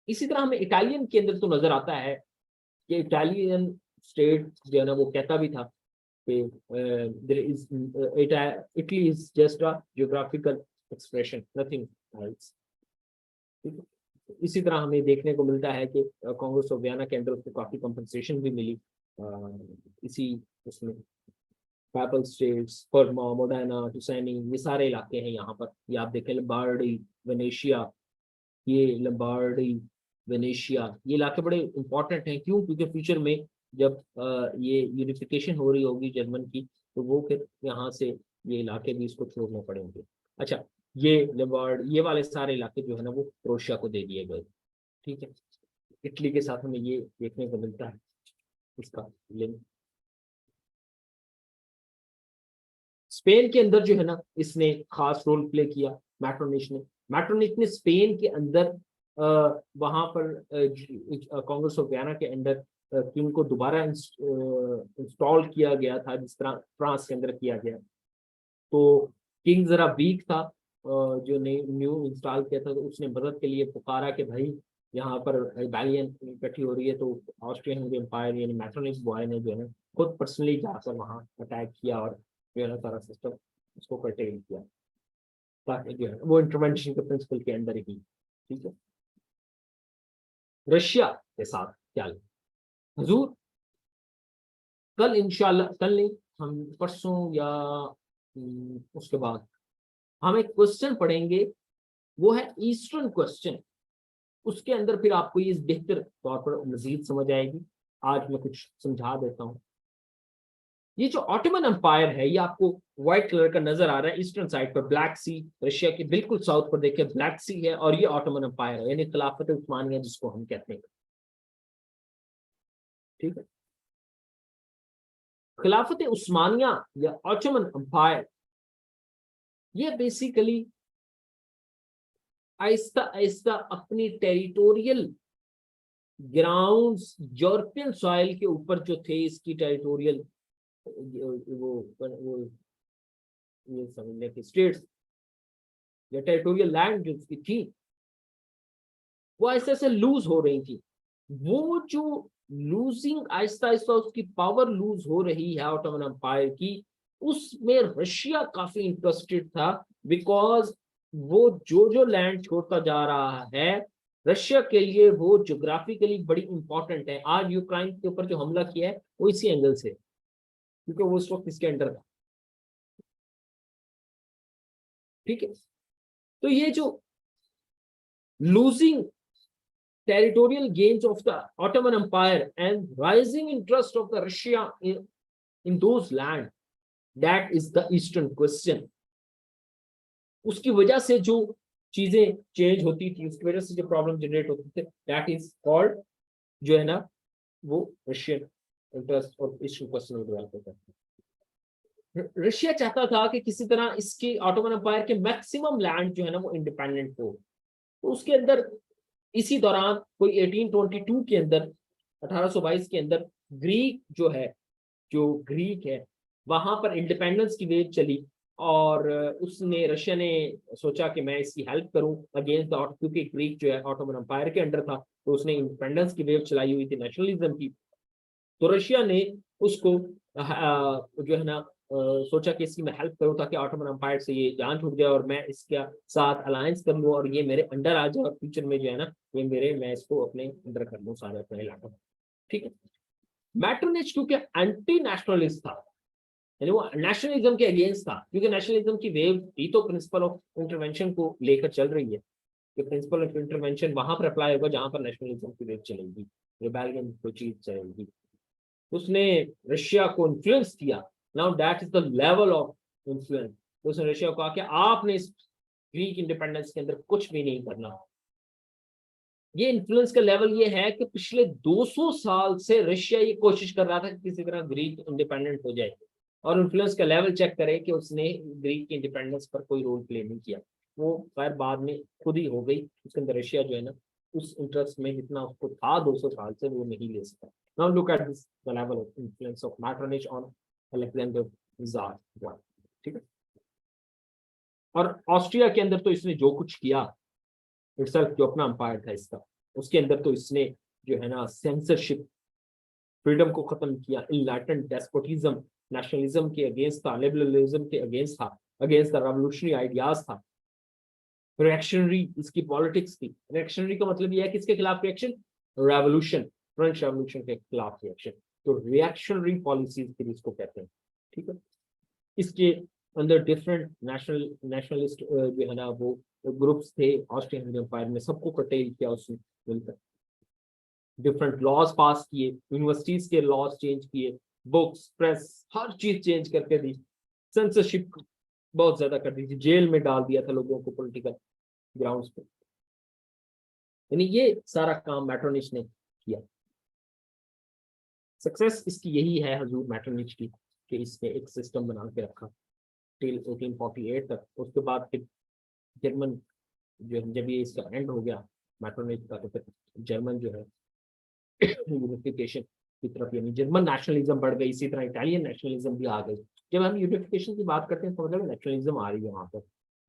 इसी तरह हमें इटालियन के अंदर तो नजर आता है कि इटालियन स्टेट जो है ना वो कहता भी था कि Italy is just a geographical expression, nothing else. इसी तरह हमें देखने को मिलता है कि कांग्रेस ऑफ वियना के अंदर उसको काफी कंपनसेशन भी मिली, इसी उसमें पैपल स्टेट्स, पर्मा, मोडेना, टुसैनी, ये सारे इलाके हैं यहाँ पर, ये आप देखें, बार्डी, वेनेशिया, ये लंबार्डी, वेनेशिया, ये इलाके बड़े इंपॉर्टेंट हैं। क्यों? क्योंकि फ्यूचर में जब ये यूनिफिकेशन हो रही होगी जर्मन की, तो वो फिर यहाँ से ये इलाके भी इसको छोड़ने पड़ेंगे। अच्छा, ये लंबार्ड, ये वाले सारे इलाके जो है ना वो क्रोएशिया को दे दिए गए। ठीक है, इटली के साथ हमें ये देखने को मिलता है इसका लिंक। स्पेन के अंदर जो है ना इसने खास रोल प्ले किया मैट्रोनिच ने। मैट्रोनिच ने स्पेन के अंदर वहां पर कांग्रेस ऑफ वियना के अंदर किंग को दोबारा इंस्टॉल किया गया था, जिस तरह फ्रांस के अंदर किया गया। तो किंग जरा वीक था, जो न्यू इंस्टॉल किया था, तो उसने मदद के लिए पुकारा कि भाई यहाँ पर रिबेलियन इकट्ठी हो रही है। तो ऑस्ट्रियन हंगरी एम्पायर यानी मैट्रोनिच बॉय ने जो है ना खुद पर्सनली जाकर वहाँ अटैक किया और जो है ना सारा सिस्टम उसको कर्टेल किया, ताकि जो है वो इंटरवेंशन के प्रिंसिपल के अंदर ही। ठीक है, रशिया के साथ क्या हजूर, कल इंशाल्लाह, कल नहीं, हम परसों या उसके बाद हम एक क्वेश्चन पढ़ेंगे, वो है ईस्टर्न क्वेश्चन। उसके अंदर फिर आपको ये बेहतर तौर पर मजीद समझ आएगी। आज मैं कुछ समझा देता हूँ। ये जो ऑटोमन एम्पायर है, ये आपको व्हाइट कलर का नजर आ रहा है ईस्टर्न साइड पर, ब्लैक सी, रशिया के बिल्कुल साउथ पर देखिए ब्लैक सी है, और ये ऑटोमन एम्पायर है यानी खिलाफत उस्मानिया जिसको हम कहते हैं। ठीक है, खिलाफत उस्मानिया या ऑटोमन एम्पायर, ये बेसिकली आहिस्ता आहिस्ता अपनी टेरिटोरियल ग्राउंड्स यूरोपियन सॉइल के ऊपर जो थे, इसकी टेरिटोरियल वो ये समझने की स्टेट्स या टेरिटोरियल लैंड जो उसकी थी, वो ऐसे ऐसे लूज हो रही थी। वो जो लूजिंग आहिस्ता आहिस्ता उसकी पावर लूज हो रही है ऑटोमन एम्पायर की, उसमें रशिया काफी इंटरेस्टेड था। बिकॉज वो जो लैंड छोड़ता जा रहा है रशिया के लिए, वो ज्योग्राफिकली बड़ी इंपॉर्टेंट है। आज यूक्रेन के ऊपर जो हमला किया है वो इसी एंगल से, क्योंकि वो उस वक्त इसके अंडर था। ठीक है, तो ये जो losing territorial gains of the Ottoman Empire and rising interest of the Russia in those land, that is the Eastern question. उसकी वजह से जो चीजें चेंज होती थी, उसकी वजह से जो प्रॉब्लम जनरेट होते थे, दैट इज कॉल्ड जो है ना वो रशियन इंटरेस्ट और ईस्टर्न क्वेश्चन डेवलप होता है। रशिया चाहता था कि किसी तरह इसके ऑटोमन एम्पायर के मैक्सिमम लैंड जो है ना वो इंडिपेंडेंट हो। तो उसके अंदर इसी दौरान कोई 1822 के अंदर, 1822 के अंदर ग्रीक जो है, जो ग्रीक है, वहां पर इंडिपेंडेंस की वेव चली, और उसने रशिया ने सोचा कि मैं इसकी हेल्प करूं अगेंस्ट द, क्योंकि ग्रीक जो है ऑटोमन एम्पायर के अंडर था, तो उसने इंडिपेंडेंस की वेव चलाई हुई थी नेशनलिज्म की। तो रशिया ने उसको जो है ना सोचा कि इसकी मैं हेल्प करूं ताकि ऑटोमन एम्पायर से ये जान छूट जाए और मैं इसके साथ अलायंस कर लूं और ये मेरे अंडर आ जाए, और फ्यूचर में जो है ना ये मेरे, मैं इसको अपने अंडर कर लूं सारे अपने इलाकों में। ठीक है, मैट्रोनिच क्योंकि एंटी नेशनलिस्ट था, यानी वो नेशनलिज्म के अगेंस्ट था, क्योंकि नेशनलिज्म की वेव ही तो प्रिंसिपल ऑफ इंटरवेंशन को लेकर चल रही है, कि प्रिंसिपल ऑफ इंटरवेंशन वहां पर अप्लाई होगा जहां पर नेशनलिज्म की वेव चलेगी, रिबेलियन कोई चीज चलेगी। उसने रशिया को इन्फ्लुएंस किया। Now that is the level of influence. तो उसने रशिया को कहा कि आपने इस ग्रीक इंडिपेंडेंस के अंदर कुछ भी नहीं करना। ये इन्फ्लुएंस का लेवल ये है कि पिछले 200 साल से रशिया ये कोशिश कर रहा था कि किसी तरह ग्रीक इंडिपेंडेंट हो जाए, और इन्फ्लुएंस का लेवल चेक करें कि उसने ग्रीक की इंडिपेंडेंस पर कोई रोल प्ले नहीं किया। वो खैर बाद में खुद ही हो गई, उसके अंदर रशिया जो है ना उस इंटरेस्ट में जितना उसको था 200 साल से वो नहीं ले सका। Now look at this the level of influence of Metternich on Alexander czar. ठीक है, और ऑस्ट्रिया के अंदर तो इसने जो कुछ किया, इटसेल्फ जो अपना अंपायर था इसका, उसके अंदर तो इसने जो है ना सेंसरशिप, फ्रीडम को खत्म किया, इनलाइटेंड डेस्पोटिज्म, नेशनलिज्म के अगेंस्ट था, लिबरलिज्म के अगेंस्ट था, अगेंस्ट द रेवोल्यूशनरी आइडियाज था। रिएक्शनरी इसकी पॉलिटिक्स थी। रिएक्शनरी का मतलब यह है कि इसके खिलाफ रिएक्शन, रेवोल्यूशन, फ्रेंच रेवोल्यूशन के खिलाफ रिएक्शन, तो रिएक्शनरी पॉलिसीज फिर इसको कहते हैं। ठीक है, इसके अंदर डिफरेंट नेशनलिस्ट जो है ना वो ग्रुप्स थे ऑस्ट्रियन एम्पायर में, सबको कटेल किया उसने मिलकर, डिफरेंट लॉज पास किए, यूनिवर्सिटीज के लॉज चेंज किए, बुक्स प्रेस हर चीज चेंज करके दी, सेंसरशिप बहुत ज्यादा कर दी थी, जेल में डाल दिया था लोगों को पॉलिटिकल ग्राउंड्स पे। यानी ये सारा काम मैटरनिच ने किया। सक्सेस इसकी यही है हजूर मैटरनिच की, कि इसने एक सिस्टम बना के रखा टिल 1848 तक। उसके बाद फिर जर्मन जो, जब ये इसका एंड हो गया मैटरनिच का, तो फिर जर्मन जो है यूनिफिकेशन की तरफ, यानी जर्मन नेशनलिज्म बढ़ गई, इसी तरह इटालियन नेशनलिज्म भी आ गई। जब हम यूनिफिकेशन की बात करते हैं तो मतलब नेशनलिज्म आ रही है वहाँ पर,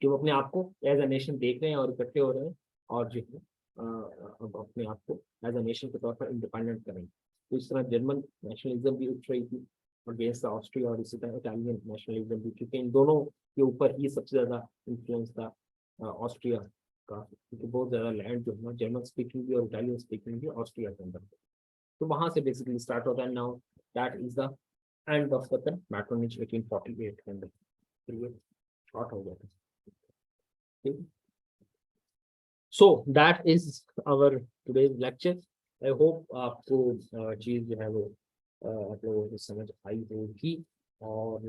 कि वो अपने आप को एज अ नेशन देख रहे हैं और इकट्ठे हो रहे हैं, और जो है अब अपने आप को एज अ नेशन के तौर पर इंडिपेंडेंट करेंगे। तो इस तरह जर्मन नेशनलिज्म भी उठ रही थी अगेंस्ट ऑस्ट्रिया, और इसी तरह इटालियन नेशनलिज्म भी, क्योंकि इन दोनों के ऊपर ही सबसे ज्यादा इन्फ्लुएंस था ऑस्ट्रिया का, क्योंकि बहुत ज्यादा लैंड जो है ना जर्मन स्पीकिंग भी और इटालियन स्पीकिंग भी ऑस्ट्रिया के अंदर। तो वहां से बेसिकली स्टार्ट होता है। Now that is the end of the Metternich 1848 के अंदर, फिर ये शॉर्ट हो गया था। ठीक, so that is our today's lecture. I hope आपको चीज जो है वो आप लोगों को समझ आई होगी, और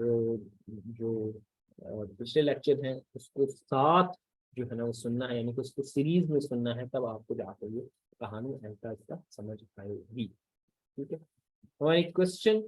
जो पिछले लेक्चर हैं उसको साथ जो है ना वो सुनना है, यानी कि उसको सीरीज में सुनना है, तब आपको जाकर ये कहानी ऐसा समझ आएगी। ठीक है, हमारी क्वेश्चन